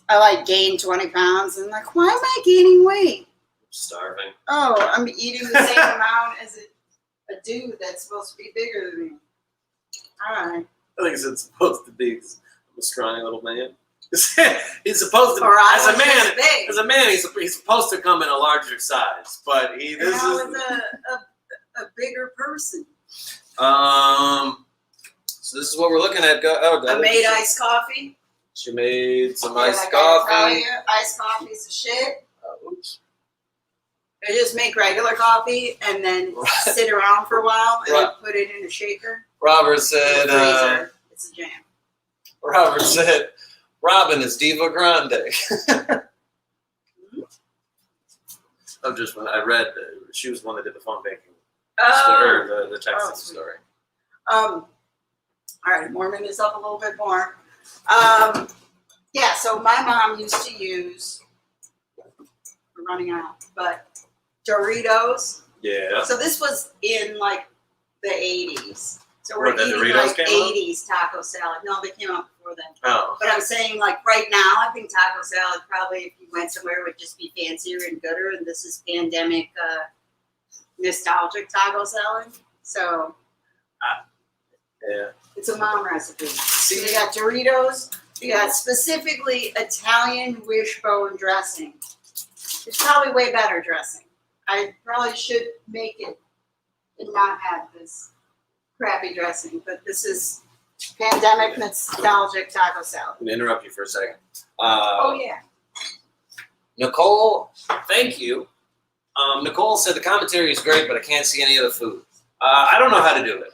I like gained 20 pounds and like, why am I gaining weight? Starving. Oh, I'm eating the same amount as a dude that's supposed to be bigger than me. All right. I think it's supposed to be. I'm a scrawny little man. He's supposed to, Or I as a was man, just big. as a man, he's supposed to come in a larger size. But And I was a bigger person. So this is what we're looking at. I made iced coffee. She made some And I iced gotta tell coffee. you, iced coffee's a shit. Oops. I just make regular coffee and then sit around for a while and then Right. put it in a shaker. Robert In said. the freezer. It's a jam. Robert said, "Robin is diva grande." I'm just when I read, she was the one that did the phone banking story, the texting Oh, sweet. story. All right, warming this up a little bit more. Yeah, so my mom used to use, we're running out, but Doritos. Yeah. So this was in like the 80s. So What, we're the eating Doritos like came out? 80s taco salad. No, they came out before then. Oh. But I'm saying like right now, I think taco salad probably if you went somewhere would just be fancier and gooder. And this is pandemic nostalgic taco salad. So Yeah. it's a mom recipe. So you got Doritos. You got specifically Italian wishbone dressing. It's probably way better dressing. I probably should make it and not have this crappy dressing, but this is pandemic nostalgic taco salad. I'm gonna interrupt you for a second. Oh yeah. Nicole, thank you. Nicole said the commentary is great, but I can't see any of the food. I don't know how to do it.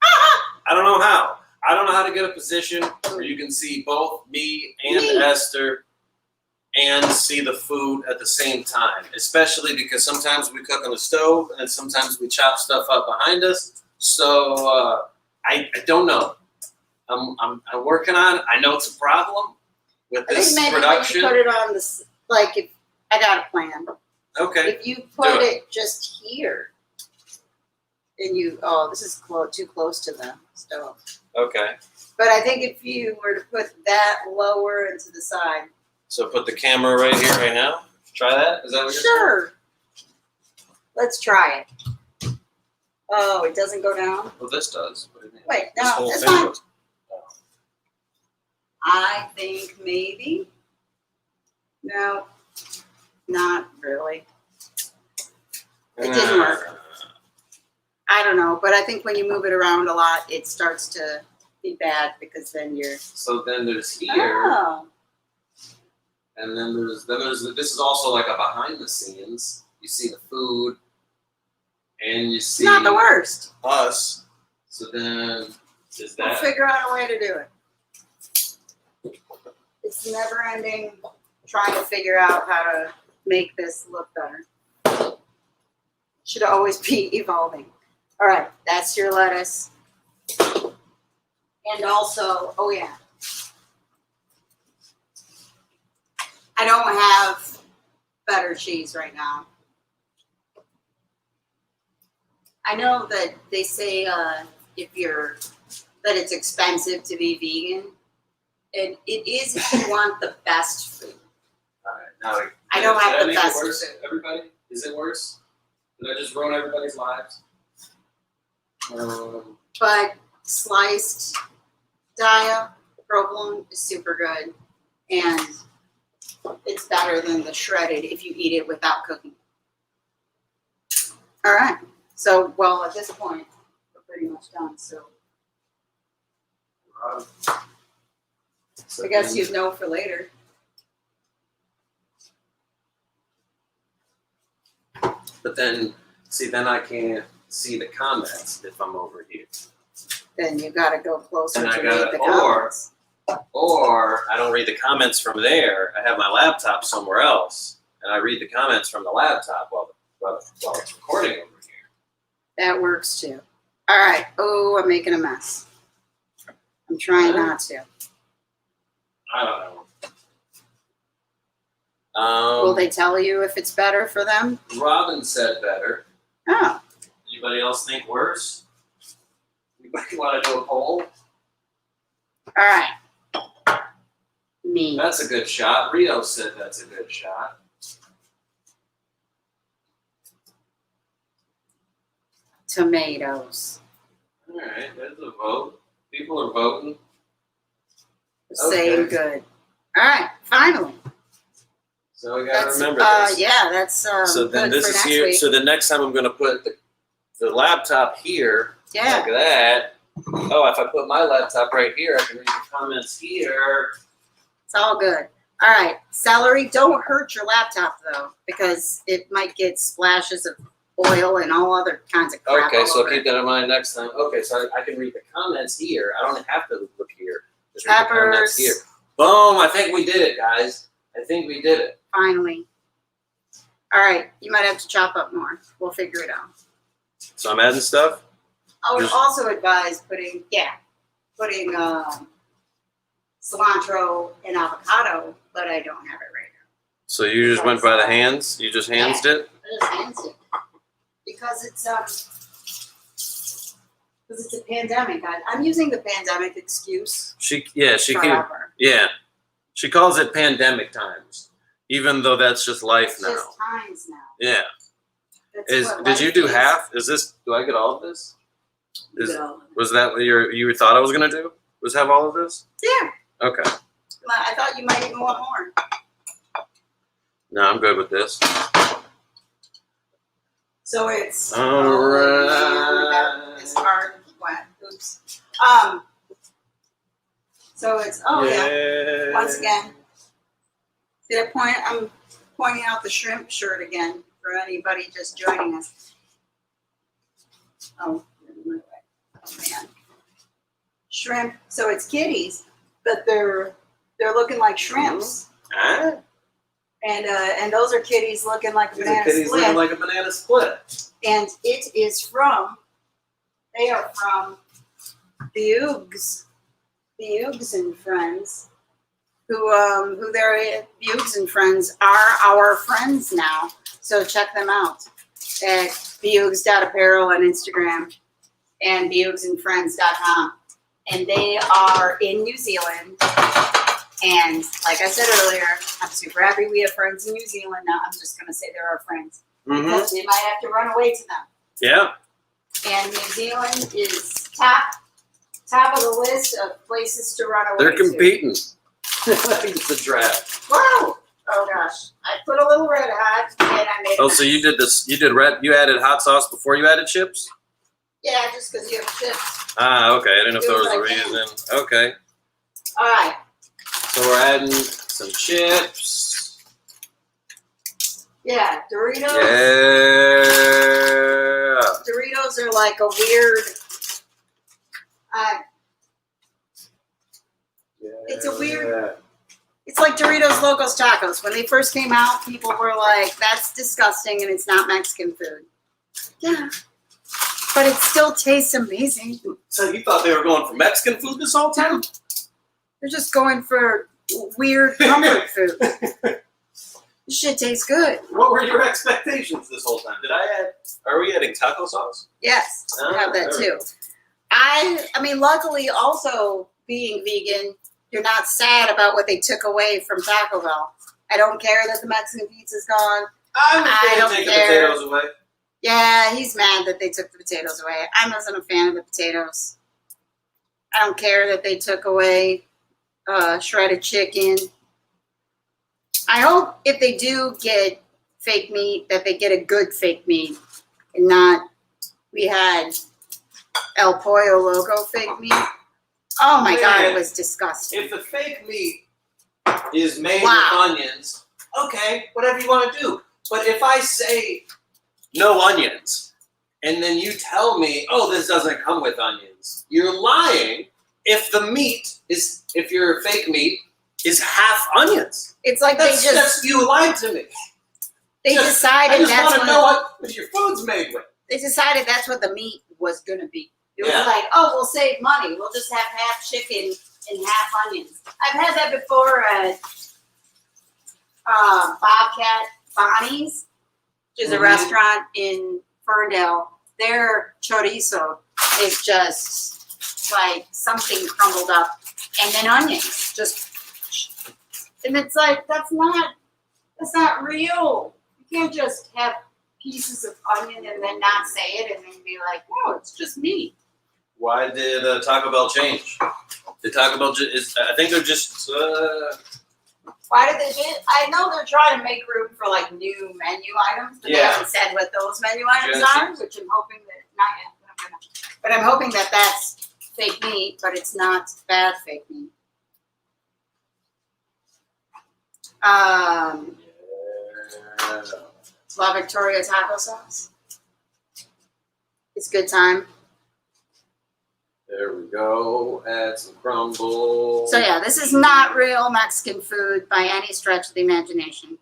I don't know how. I don't know how to get a position where you can see both me and Esther and see the food at the same time, especially because sometimes we cook on the stove and sometimes we chop stuff up behind us. So I don't know. I'm working on it. I know it's a problem with I this think maybe production. we should put it on this. Like if I got a plan. Okay. If you put Do it just here, and this is too close to the stove. Okay. But I think if you were to put that lower and to the side. So put the camera right here, right now. Try that. Is that what you're saying? Sure. Let's try it. Oh, it doesn't go down? Well, this does. What do you mean? Wait, This no, whole that's thing fine. goes- I think maybe. No, not really. It didn't work. I don't know, but I think when you move it around a lot, it starts to be bad because then you're. So then there's here, Oh. and then there's this is also like a behind the scenes. You see the food, and you It's see not the worst. us. So then is We'll that figure out a way to do it. It's never ending trying to figure out how to make this look better. Should always be evolving. All right, that's your lettuce. And also, oh yeah. I don't have better cheese right now. I know that they say that it's expensive to be vegan. And it is if you want the best food. all right, now I don't have did I the make it best worse, food. everybody? Is it worse? Did I just ruin everybody's lives? But sliced dia provolone is super good. And it's better than the shredded if you eat it without cooking. All right. So, well, at this point, we're pretty much done. So I guess you'd know for later. But then, see, then I can't see the comments if I'm over here. Then you got to go closer And to I read gotta- the comments. Or I don't read the comments from there. I have my laptop somewhere else, and I read the comments from the laptop while it's recording over here. That works too. All right. Oh, I'm making a mess. I'm trying not to. I don't know. Will they tell you if it's better for them? Robin said better. Oh, Anybody else think worse? Anybody want to do a poll? all right. meat. That's a good shot. Rio said that's a good shot. Tomatoes. All right, there's a vote. People are voting. Same good. All right, finally. So we gotta That's remember this. yeah, that's So then good this for is next here. week. So the next time I'm gonna put the laptop here, Yeah. like that. Oh, if I put my laptop right here, I can read the comments here. It's all good. All right, celery. Don't hurt your laptop though, because it might get splashes of oil and all other kinds of crap. Okay, all so over keep it. that in mind next time. Okay, so I can read the comments here. I don't have to look here. Just read the comments Peppers. here. Boom! I think we did it, guys. I think we did it. Finally. All right, you might have to chop up more. We'll figure it out. So I'm adding stuff. I would Just- also advise putting cilantro and avocado, but I don't have it right now. So you just went by the hands. You just handsed it. I just hands it because it's a pandemic. I'm using the pandemic excuse She forever. She calls it pandemic times, even though that's just life It's now. just times now. Yeah. That's what Did you life do is. half? Is this? Do I get all of this? No. Was that what you thought I was gonna do? Was have all of this? Yeah. Okay. I thought you might even want more. No, I'm good with this. So it's All right. This card went. Oops. So it's yeah. Once again, I'm pointing out the shrimp shirt again for anybody just joining us. Oh man. Shrimp. So it's kitties, but they're looking like shrimps. Ah, And those are kitties looking like a these banana are kitties split. looking like a banana split. And it is they are from Buggs and Friends, who their Buggs and Friends are our friends now. So check them out at Buggs.apparel on Instagram and BuggsandFriends.com. And they are in New Zealand. And like I said earlier, I'm super happy we have friends in New Zealand now. I'm just going to say they're our friends. Mm-hmm. Because we might have to run away to them. Yeah. And New Zealand is top of the list of places to run away They're to. competing. I think it's a draft. Wow! Oh gosh, I put a little red hot and I made. Oh, so you did this? You did red? You added hot sauce before you added chips? Yeah, just because you have chips. Ah, okay. I didn't know if Do there was what a I can. reason. Okay. All right. So we're adding some chips. Yeah, Doritos. Yeah. Doritos are like a weird. It's a weird- It's like Doritos Locos Tacos. When they first came out, people were like, "That's disgusting and it's not Mexican food." Yeah, but it still tastes amazing. So you thought they were going for Mexican food this whole time? They're just going for weird comfort food. This shit tastes good. What were your expectations this whole time? Did I add? Are we adding taco sauce? Yes, I have that there we too. I mean, luckily, also being vegan, you're not sad about what they took away from Taco Bell. I don't care that the Mexican pizza's gone. I I was don't going to take the care. potatoes away. Yeah, he's mad that they took the potatoes away. I wasn't a fan of the potatoes. I don't care that they took away shredded chicken. I hope if they do get fake meat, that they get a good fake meat and not, we had El Pollo Loco fake meat. Oh my God, it was disgusting. If the fake meat is made Wow. with onions, okay, whatever you want to do. But if I say no onions, and then you tell me, oh, this doesn't come with onions, you're lying. If the meat is, if your fake meat is half onions, It's like that's you lied to me. they I decided just that's want to know what your food's made with. they decided that's what the meat was gonna be. It was Yeah. like, oh, we'll save money. We'll just have half chicken and half onions. I've had that before at Bobcat Bonnie's, which is a Mhm. restaurant in Ferndale. Their chorizo is just like something crumbled up, and then onions. Just And it's like, that's not real. You can't just have pieces of onion and then not say it and then be like, no, it's just meat. Why did Taco Bell change? Did Taco Bell I think they're just. Why did they do it? I know they're trying to make room for like new menu items, but they Yeah. haven't said what those menu items Just- are, which I'm hoping that, not yet, but I'm hoping that that's fake meat, but it's not bad fake meat. La Victoria taco sauce. It's a good time. There we go. Add some crumble. So yeah, this is not real Mexican food by any stretch of the imagination.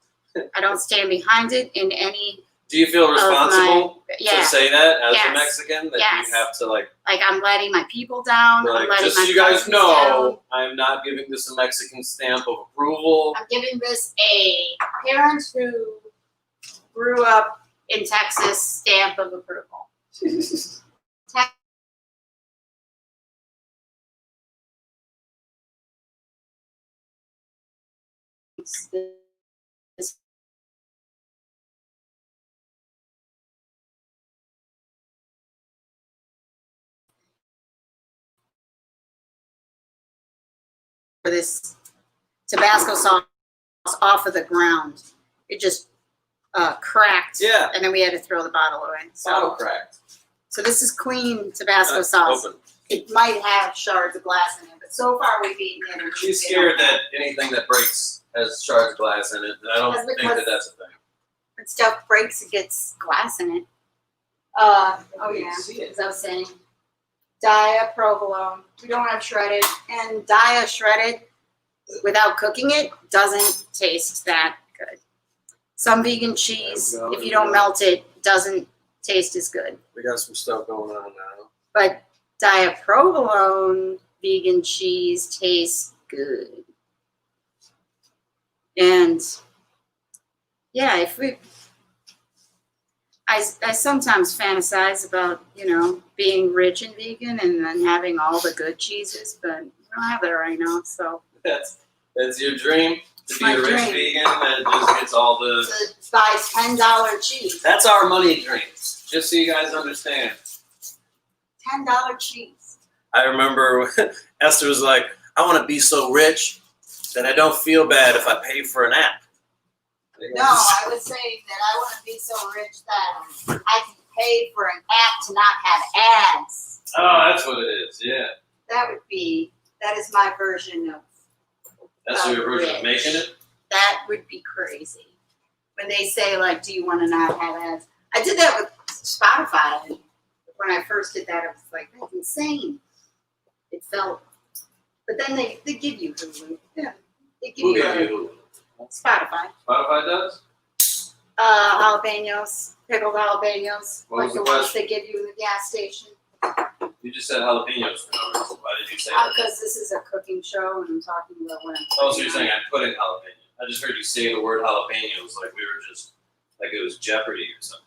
I don't stand behind it in any. Do you feel responsible Yeah, to say that as Yes. a Mexican? That Yes. you have to like I'm letting my people down. I'm like letting just my so you guys cousins know, I'm not giving this a Mexican stamp of approval. down. I'm giving this a parent who grew up in Texas stamp of approval. For this Tabasco sauce off of the ground, it just cracked. Yeah. And then we had to throw the bottle away. Bottle So, cracked. so this is clean Tabasco sauce. Open. It might have shards of glass in it, but so far we've eaten it. And She's scared that anything that breaks has shards of glass in it, and I don't That's think because- that that's a thing. when stuff breaks, it gets glass in it. Oh yeah, See it. as I was saying, Dia provolone. We don't have shredded, and Dia shredded without cooking it doesn't taste that good. Some vegan cheese, There we go, if you there we don't go. melt it, doesn't taste as good. We got some stuff going on now. But Dia provolone vegan cheese tastes good. And yeah, I sometimes fantasize about, being rich and vegan and then having all the good cheeses, but we don't have that right now. So That's your dream to be My a rich dream. vegan that just gets all the. to buy $10 cheese. That's our money dreams. Just so you guys understand. $10 cheese. I remember when Esther was like, "I want to be so rich that I don't feel bad if I pay for an app." No, I was saying that I want to be so rich that I can pay for an app to not have ads. Oh, that's what it is. Yeah, That is my version of that's your version of making it. that would be crazy. When they say, like, do you want to not have ads? I did that with Spotify. When I first did that, I was like, that's insane. It felt, but then they give you Hulu. Yeah, they give Who you gave you Spotify. Spotify does? Jalapenos, pickled jalapenos, What like was the the ones question? they give you in the gas station. You just said jalapenos for no reason. Why did you say that? Because this is a cooking show and I'm talking about what I'm Oh, so you're saying I put in jalapeno. I just heard you say the word jalapenos like we were just, like it was Jeopardy or something.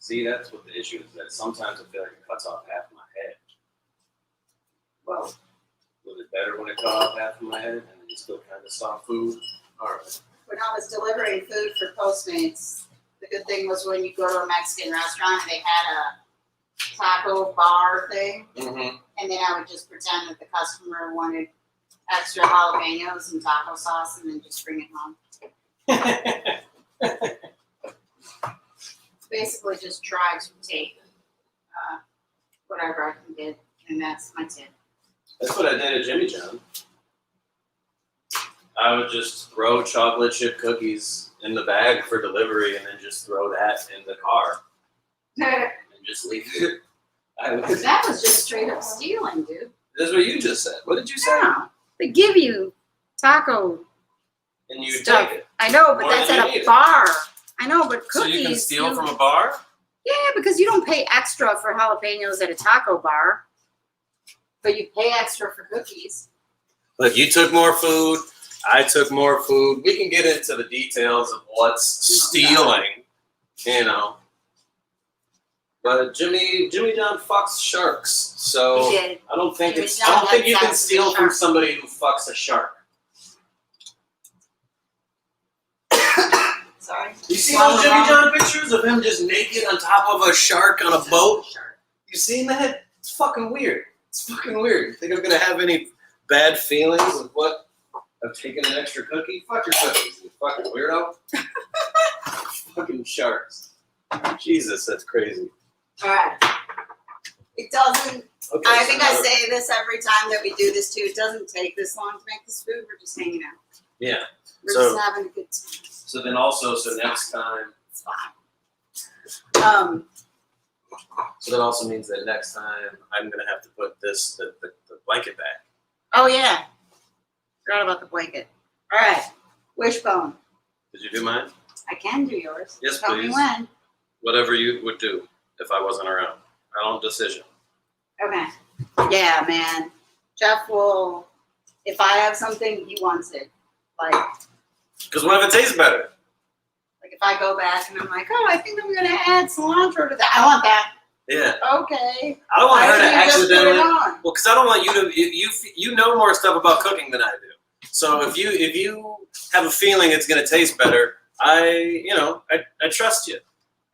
See, that's what the issue is, that sometimes I feel like it cuts off half of my head. Well, Was it better when it cut off half of my head and then you still kind of saw food? All right. when I was delivering food for Postmates, the good thing was when you go to a Mexican restaurant, they had a taco bar thing, Mm-hmm. and then I would just pretend that the customer wanted extra jalapenos and taco sauce, and then just bring it home. Basically, just try to take whatever I can get, and that's my tip. That's what I did at Jimmy John. I would just throw chocolate chip cookies in the bag for delivery and then just throw that in the car and just leave it. That was just straight up stealing, dude. That's what you just said. What did you say? Yeah, they give you taco And you stuff. take it. I know, but More that's than at you a need it. bar. I know, but cookies. So you can steal from a bar? Yeah, because you don't pay extra for jalapenos at a taco bar, but you pay extra for cookies. Look, you took more food. I took more food. We can get into the details of what's stealing, you know. But Jimmy John fucks sharks, so He did. I don't think Jimmy it's. John I don't think had you can sex with a steal from shark. somebody who fucks a shark. Sorry. You see Well, those Jimmy John pictures of him just naked on top of a shark on a boat? Shark. You seen that? It's fucking weird. It's fucking weird. You think I'm gonna have any bad feelings of what? Of taking an extra cookie? Fuck your cookies, you fucking weirdo. Fucking sharks. Jesus, that's crazy. All right. It doesn't. Okay, I so think now I we're- say this every time that we do this too. It doesn't take this long to make this food. We're just hanging out. Yeah. We're So- just having a good time. So then also, so next time. It's fine. So that also means that next time I'm gonna have to put the blanket back. Oh yeah. Forgot about the blanket. All right. Wishbone. Did you do mine? I can do yours. Yes, Tell me please. when. Whatever you would do if I wasn't around. I don't decision. Okay. Yeah, man. Jeff will. If I have something, he wants it. Like Because what if it tastes better? if I go back and I'm like, oh, I think I'm gonna add cilantro to that. I want that. Yeah. Okay. I don't want her to Why don't you just put it accidentally. on? Well, because I don't want you to. You know more stuff about cooking than I do. So if you have a feeling it's gonna taste better, I trust you.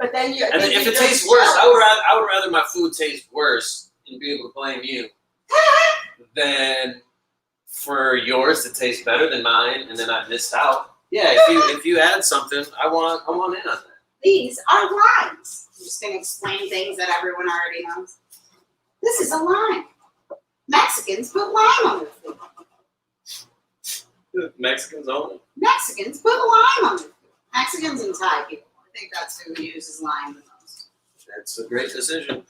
But then you. And then if you it just tastes worse, jealous. I would rather my food taste worse and be able to blame you than for yours to taste better than mine, and then I missed out. Yeah, if you add something, I want in on that. These are limes. I'm just gonna explain things that everyone already knows. This is a lime. Mexicans put lime on their food. Mexicans only. Mexicans put lime on their food. Mexicans and Thai people. I think that's who uses lime the most. That's a great decision.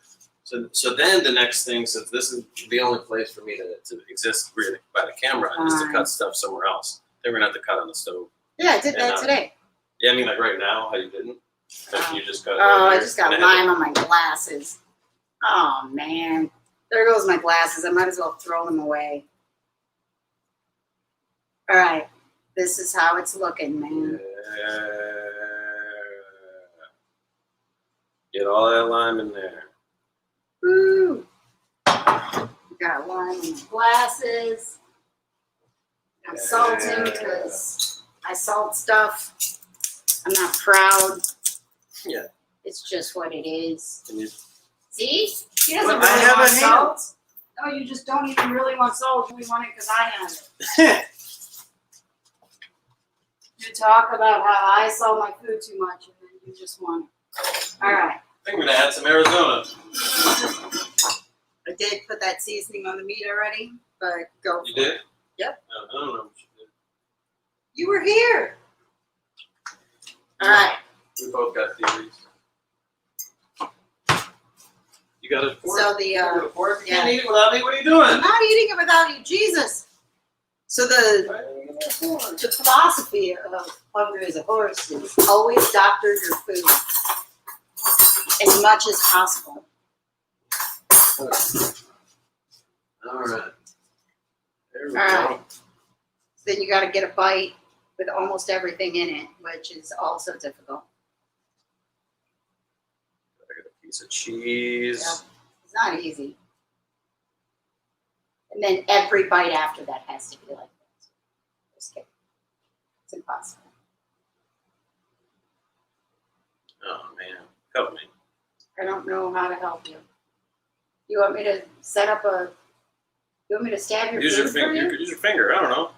So then the next thing, since this is the only place for me to exist really by the camera, is to cut stuff somewhere else. Then we're gonna have to cut on the stove. Yeah, I did that And, today. Yeah, I mean like right now, how you didn't? Like you just cut. Oh, I earlier, just got and I had lime on my glasses. Oh man. There goes my glasses. I might as well throw them away. All right. This is how it's looking, man. Get all that lime in there. Woo! Got lime in my glasses. I'm salting because I salt stuff. I'm not proud. Yeah. It's just what it is. Can you? See? He doesn't Well, I really have want a hand. salt. No, you just don't even really want salt. We want it because I have it. You talk about how I salt my food too much and then you just want it. All right. I think we're gonna add some Arizona. I did put that seasoning on the meat already, but go You for it. did? Yep. I don't know what you did. You were here. All right. We both got theories. You got a fork? So the You got a fork? You yeah. can't eat it without me. What are you doing? I'm not eating it without you, Jesus. So the philosophy of Hungry as a Horse is always doctor your food as much as possible. All right. There we All go. right. Then you got to get a bite with almost everything in it, which is also difficult. I got a piece of cheese. Yeah. It's not easy. And then every bite after that has to be like this. Just kidding. It's impossible. Oh man, help me. I don't know how to help you. You want me to set up a? You want me to stab your Use your food for finger. You you? could use your finger. I don't know.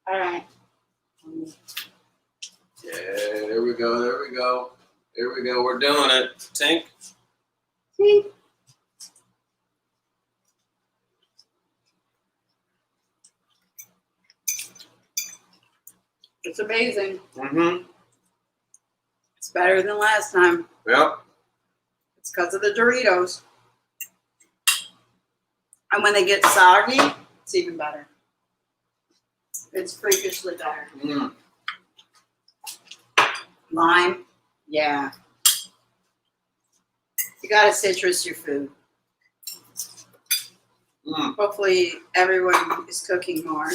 All right. Yeah, there we go. There we go. There we go. We're doing it. Tink. See? It's amazing. Mm-hmm. It's better than last time. Yep. It's because of the Doritos. And when they get soggy, it's even better. It's freakishly better. Mm. Lime, yeah. You gotta citrus your food. Mm. Hopefully everyone is cooking more,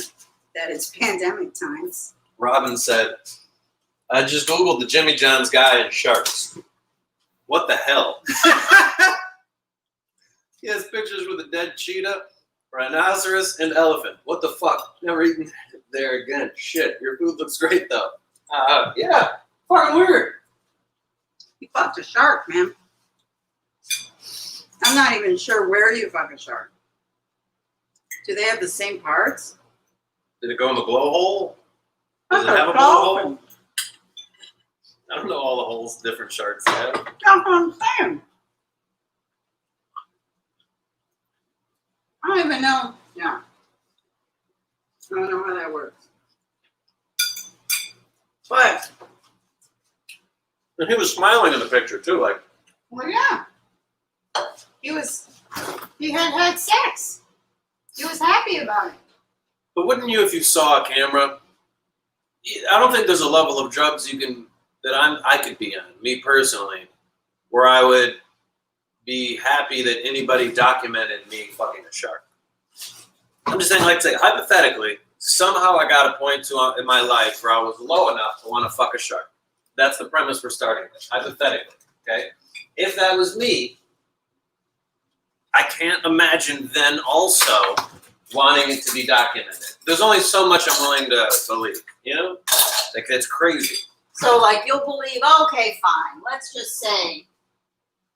that it's pandemic times. Robin said, I just Googled the Jimmy John's guy in sharks. What the hell? He has pictures with a dead cheetah, rhinoceros, and elephant. What the fuck? Never eaten there again. Shit, your food looks great though. Yeah, fucking weird. You fucked a shark, man. I'm not even sure where you fuck a shark. Do they have the same parts? Did it go in the blowhole? Does it That's have a a dolphin. blowhole? I don't know all the holes different sharks have. That's what I'm saying. I don't even know. Yeah. I don't know how that works. But, And he was smiling in the picture too, like, well, yeah. He had sex. He was happy about it. but wouldn't you if you saw a camera? I don't think there's a level of drugs I could be on, me personally, where I would be happy that anybody documented me fucking a shark. I'm just saying, like, say, hypothetically, somehow I got a point in my life where I was low enough to want to fuck a shark. That's the premise we're starting with, hypothetically, okay? If that was me, I can't imagine then also wanting it to be documented. There's only so much I'm willing to believe, you know? Like, that's crazy. So, like, you'll believe, okay, fine. Let's just say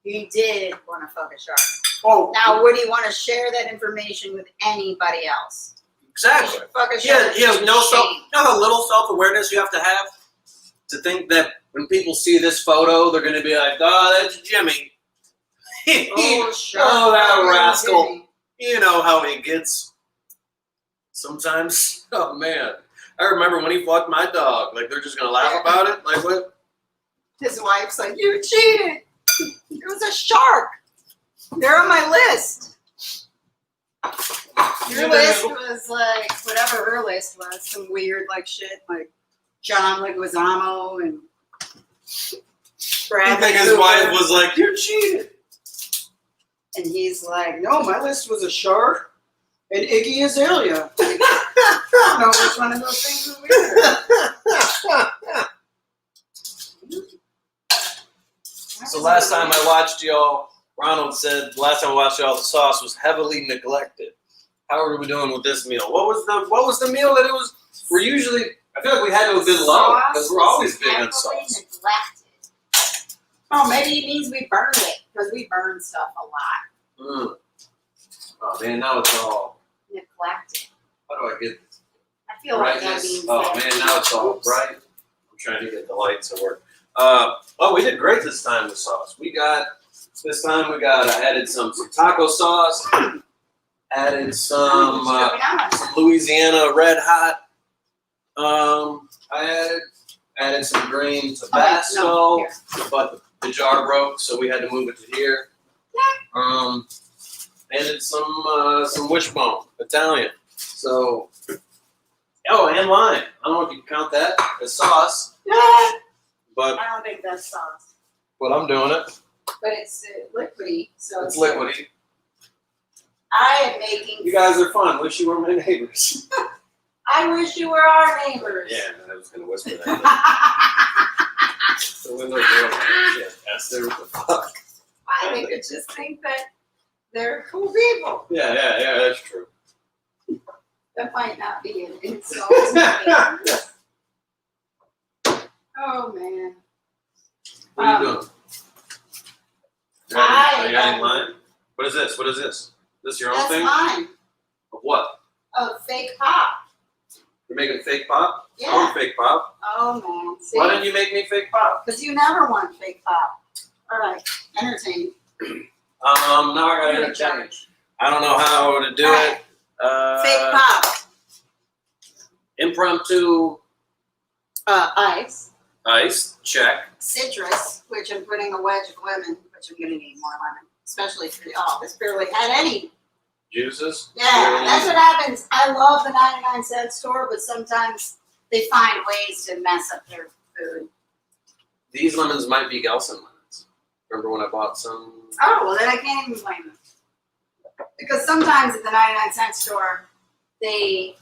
you did want to fuck a shark. Oh, Now, would you want to share that information with anybody else? exactly. You should fuck a He shark. has no Shame. you know how little self-awareness you have to think that when people see this photo, they're going to be like, oh, that's Jimmy. Oh, shark. Oh, that rascal. Jimmy. You know how he gets sometimes. Oh, man. I remember when he fucked my dog. Like, they're just going to laugh about it? Like, what? His wife's like, you cheated. It was a shark. They're on my list. Your list was like, whatever her list was, some weird, like, shit, like John Leguizamo and I Bradley think his Cooper. wife was like, you cheated. And he's like, no, my list was a shark and Iggy Azalea. I don't know which one of those things was weird. So last time I watched y'all, Ronald said, last time I watched y'all, the sauce was heavily neglected. How are we doing with this meal? What was the meal that it was? We're usually, I feel like we had to have been low because we're always big on sauce. Neglected. Oh, maybe it means we burned it because we burn stuff a lot. Oh man, now it's all. Neglected. How do I get I feel like that brightness? means Oh that. man, now it's all bright. I'm trying to get the lights to work. Oh, we did great this time with sauce. I added some taco sauce, added some Louisiana Red Hot. I added some green Tabasco, but the jar broke, so we had to move it to here. Added some wishbone, Italian. So, and lime. I don't know if you can count that as sauce, but I don't think that's sauce. I'm doing it. But it's liquidy, so It's liquidy. I am making. You guys are fun. Wish you were my neighbors. I wish you were our neighbors. Yeah, I was gonna whisper that. The window girl. Shit, Esther, what the fuck? I think I just think that they're cool people. Yeah, that's true. That might not be an insult. Oh man. What are you doing? Are you adding lime? What is this? This your own That's thing? mine. Of what? Of fake pop. You're making fake pop? Yeah. I want fake pop. Oh man. See? Why didn't you make me fake pop? Because you never want fake pop. All right. Entertain. Now I gotta entertain. I don't know how to do it. Fake pop. Impromptu Ice. ice, check. Citrus, which I'm putting a wedge of lemon, which I'm gonna need more lemon. Especially for this barely had any. Juices? Yeah, that's what happens. I love the 99-cent store, but sometimes they find ways to mess up their food. These lemons might be Gelson lemons. Remember when I bought some? Oh, well then I can't even blame them. Because sometimes at the 99-cent store, the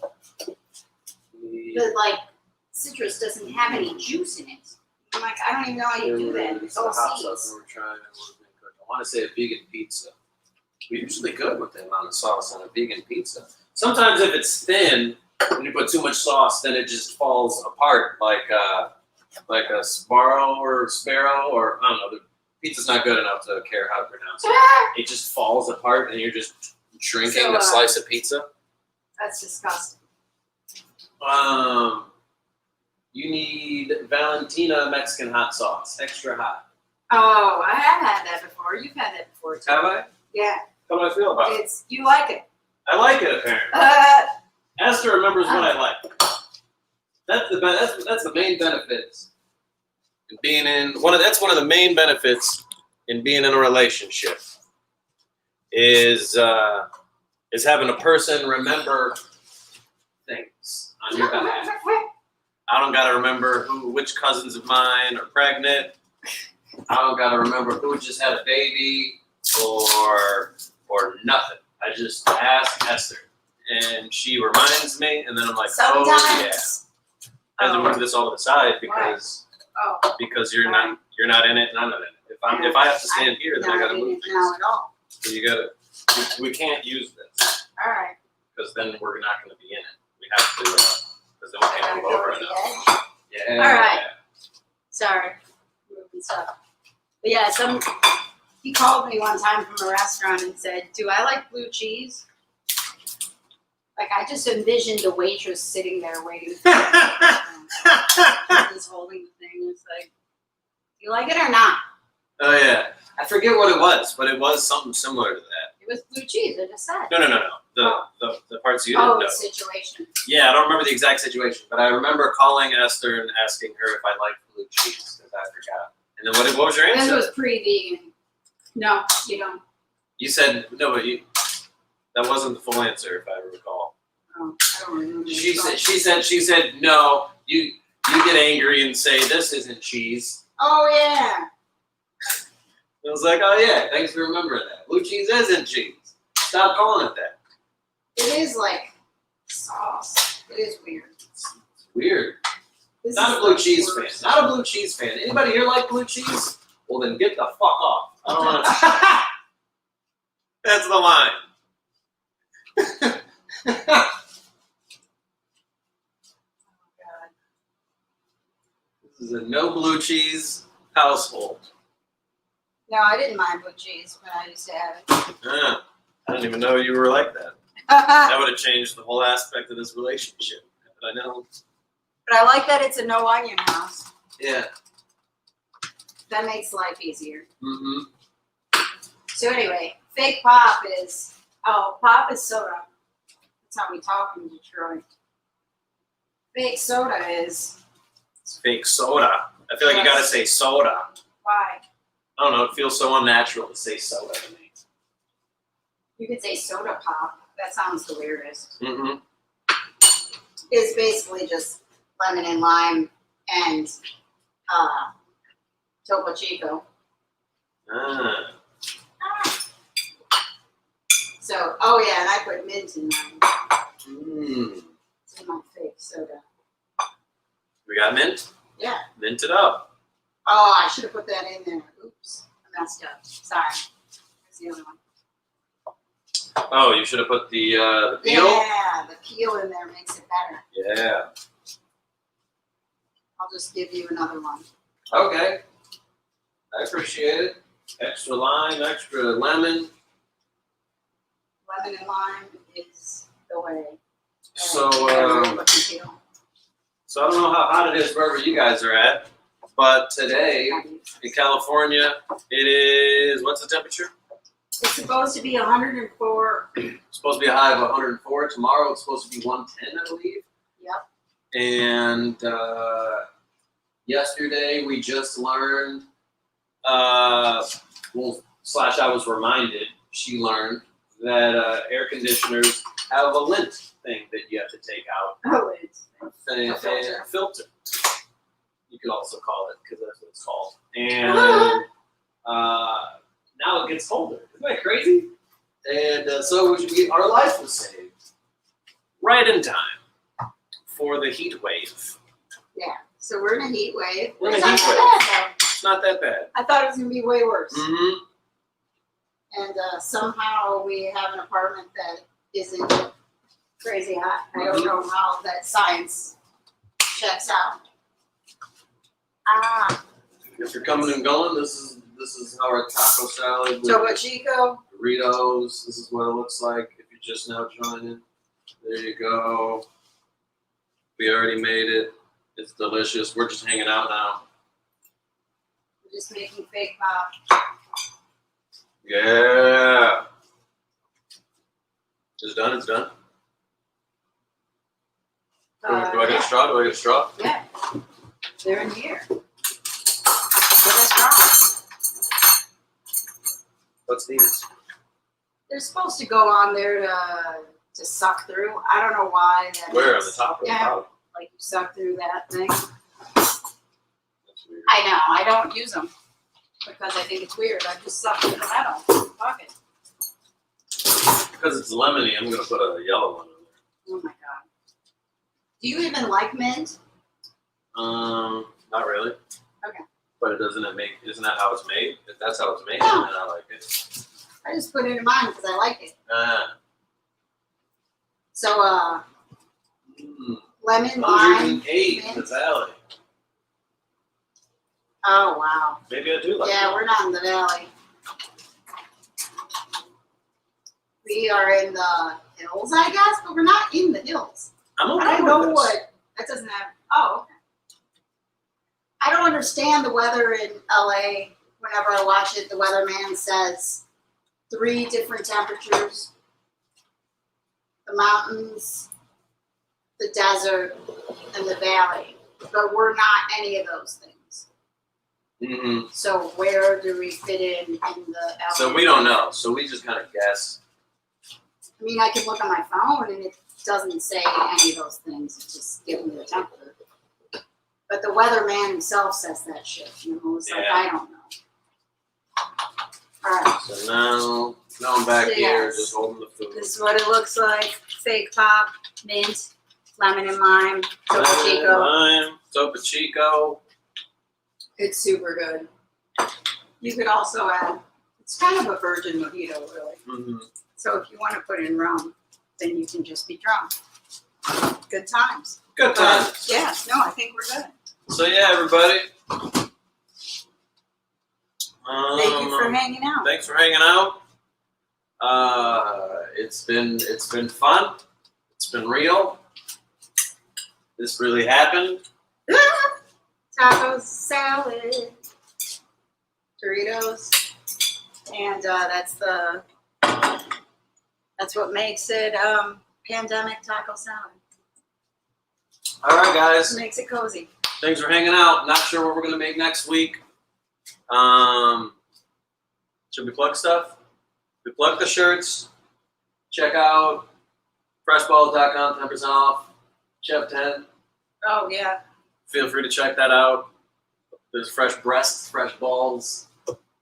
citrus doesn't have any juice in it. I'm like, I don't even know how you do that. It's all hot seeds. sauce we were trying. I want to say a vegan pizza. We're usually good with the amount of sauce on a vegan pizza. Sometimes if it's thin, when you put too much sauce, then it just falls apart like a sparrow or sparrow or I don't know. The pizza's not good enough to care how to pronounce it. It just falls apart and you're just drinking a slice of pizza. That's disgusting. You need Valentina Mexican hot sauce, extra hot. Oh, I have had that before. You've had that before too. Have I? Yeah. How do I feel about it? It's you like it. I like it apparently. Esther remembers what I like. That's the main benefits in being in that's one of the main benefits in being in a relationship is having a person remember things on your behalf. I don't gotta remember which cousins of mine are pregnant. I don't gotta remember who just had a baby or nothing. I just ask Esther, and she reminds me, and then I'm like, Sometimes. oh yeah. I have to move this all to the side because you're not in it and I'm not in it. If I have to stand here, then I gotta move things. Not at all. So we can't use this All right. because then we're not gonna be in it. We have to because then we I can't gotta move go over to the enough. edge. Yeah. All right. Sorry. Moving stuff. But yeah, he called me one time from a restaurant and said, "Do I like blue cheese?" Like I just envisioned a waitress sitting there waiting. He's holding the thing. It's like, you like it or not? Oh yeah. I forget what it was, but it was something similar to that. It was blue cheese. I just said. No. The parts you didn't know. Situation. Yeah, I don't remember the exact situation, but I remember calling Esther and asking her if I liked blue cheese because I forgot. And then what was your answer? This was pre-vegan. No, you don't. You said no, but that wasn't the full answer, if I recall. Oh, I don't remember. She said no. You get angry and say this isn't cheese. Oh yeah. I was like, oh yeah, thanks for remembering that. Blue cheese isn't cheese. Stop calling it that. It is like sauce. It is weird. It's weird. This Not is a blue the cheese worst. fan. Not a blue cheese fan. Anybody here like blue cheese? Well, then get the fuck off. I don't want to. That's the line. God. This is a no blue cheese household. No, I didn't mind blue cheese when I used to have it. I didn't even know you were like that. That would have changed the whole aspect of this relationship. But I know. But I like that it's a no onion house. Yeah. That makes life easier. Mm-hmm. So anyway, fake pop is soda. That's how we talk in Detroit. Fake soda is It's fake soda. I feel like you gotta say soda. why? I don't know. It feels so unnatural to say soda to me. You could say soda pop. That sounds the weirdest. Mm-hmm. It's basically just lemon and lime and Topo Chico. Ah. So, oh yeah, and I put mint in mine. Mm. It's in my fake soda. We got mint? Yeah. Mint it up. Oh, I should have put that in there. Oops, I messed up. Sorry. Here's the other one. Oh, you should have put the peel? Yeah, the peel in there makes it better. Yeah. I'll just give you another one. Okay. I appreciate it. Extra lime, extra lemon. Lemon and lime is the way. So, Peel. so I don't know how hot it is wherever you guys are at, but today in California, it is, what's the temperature? It's supposed to be 104. It's supposed to be a high of 104. Tomorrow it's supposed to be 110, I believe. Yep. And yesterday we just learned, I was reminded, she learned that air conditioners have a lint thing that you have to take out. Oh, it's A filter. You could also call it, because that's what it's called. And now it gets colder. Isn't that crazy? And so our life was saved right in time for the heat wave. yeah. So we're in a heat wave. We're in a It's not heat wave. that bad, It's not that bad. though. I thought it was gonna be way worse. Mm-hmm. And somehow we have an apartment that isn't crazy hot. I don't know how that science checks out. Ah, If you're coming and going, this is our taco salad with Topo Chico. Doritos. This is what it looks like if you're just now joining. There you go. We already made it. It's delicious. We're just hanging out now. We're just making fake pop. Yeah. It's done. It's done. Do I get a straw? Do I get a straw? Yeah, they're in here. So that's wrong. What's these? They're supposed to go on there to suck through. I don't know why. Where? On the top or the Yeah. bottom? Like you suck through that thing. That's weird. I know. I don't use them because I think it's weird. I just suck through the metal. Fuck it. Because it's lemony, I'm going to put a yellow one in there. Oh my god. Do you even like mint? Not really. Okay. But isn't that how it's made? If that's how it's made, No. then I like it. I just put it in mine because I like it. So, lemon, lime. 108 in the mint. valley. Oh wow. Maybe I do like Yeah, it. we're not in the valley. We are in the hills, I guess, but we're not in the hills. I'm okay I don't with know this. what. That doesn't have. Oh, okay. I don't understand the weather in LA. Whenever I watch it, the weatherman says 3 different temperatures: the mountains, the desert, and the valley. But we're not any of those things. Mm-hmm. So where do we fit in the LA? So we don't know. So we just kind of guess. I mean, I can look on my phone and it doesn't say any of those things. It just gives me the temperature. But the weatherman himself says that shit. You know, it's like Yeah. I don't know. All right. So now I'm back So here, yes. just holding the food. This is what it looks like. Fake pop, mint, lemon and lime, Topo Chico. Lime, Topo Chico. It's super good. You could also add, it's kind of a virgin mojito, really. Mm-hmm. So if you want to put in rum, then you can just be drunk. Good times. Good times. Yeah, no, I think we're good. So yeah, everybody. Thank you for hanging out. Thanks for hanging out. It's been fun. It's been real. This really happened. Taco salad, Doritos, and that's what makes it pandemic taco salad. All right, guys. Makes it cozy. Thanks for hanging out. Not sure what we're gonna make next week. Should we plug stuff? We plug the shirts. Check out freshballs.com, 10% off. Chef 10. Oh yeah. Feel free to check that out. There's fresh breasts, fresh balls.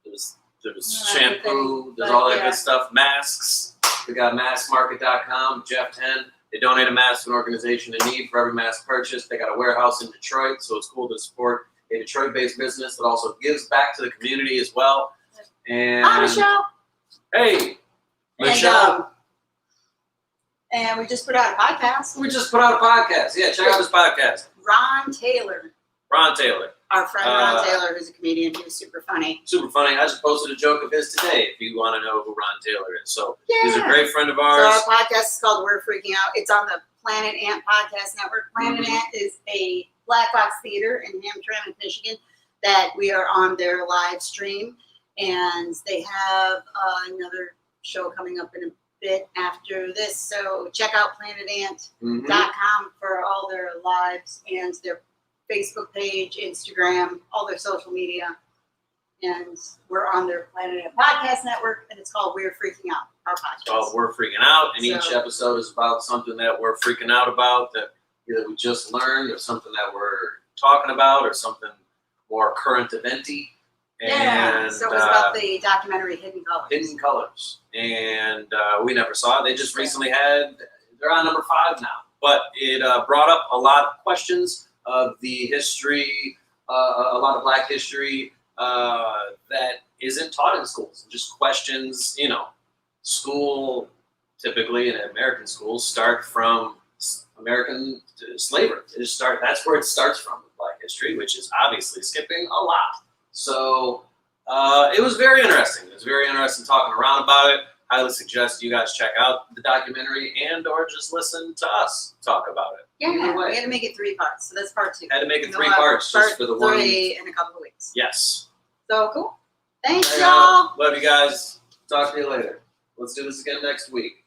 There's Yeah, shampoo. everything. There's all that Yeah. good stuff. Masks. We got maskmarket.com. Jeff 10. They donate a mask to an organization in need for every mask purchase. They got a warehouse in Detroit, so it's cool to support a Detroit-based business that also gives back to the community as well. And Hi, Michelle. hey, Michelle. And we just put out a podcast. We just put out a podcast. Yeah, check out this podcast. Ron Taylor, Ron Taylor. our friend Ron Taylor, who's a comedian, he was super funny. Super funny. I just posted a joke of his today if you want to know who Ron Taylor is. So he's a Yeah. great friend of So ours. our podcast is called We're Freaking Out. It's on the Planet Ant Podcast Network. Planet Mhm. Ant is a Black Box Theater in Hamtramck, Michigan, that we are on their live stream. And they have another show coming up in a bit after this. So check out planetant.com Mhm. for all their lives and their Facebook page, Instagram, all their social media. And we're on their Planet Ant Podcast Network, and it's called We're Freaking Out, our podcast. It's called We're Freaking Out, and each So- episode is about something that we're freaking out about that either we just learned or something that we're talking about or something more current eventy. Yeah, And so it was about the documentary Hidden Colors. Hidden Colors. And we never saw it. They just recently they're on number 5 now. But it brought up a lot of questions of the history, a lot of Black history that isn't taught in schools. Just questions, school typically in American schools start from American slavery. That's where it starts from with Black history, which is obviously skipping a lot. So it was very interesting. It was very interesting talking around about it. Highly suggest you guys check out the documentary or just listen to us talk about it. Yeah, Either way. we had to make it 3 parts, so that's part 2. Had to make it We'll 3 have parts just for the part one. 3 in a couple of weeks. Yes. So cool. Thanks, Hey, y'all. love you guys. Talk to you later. Let's do this again next week.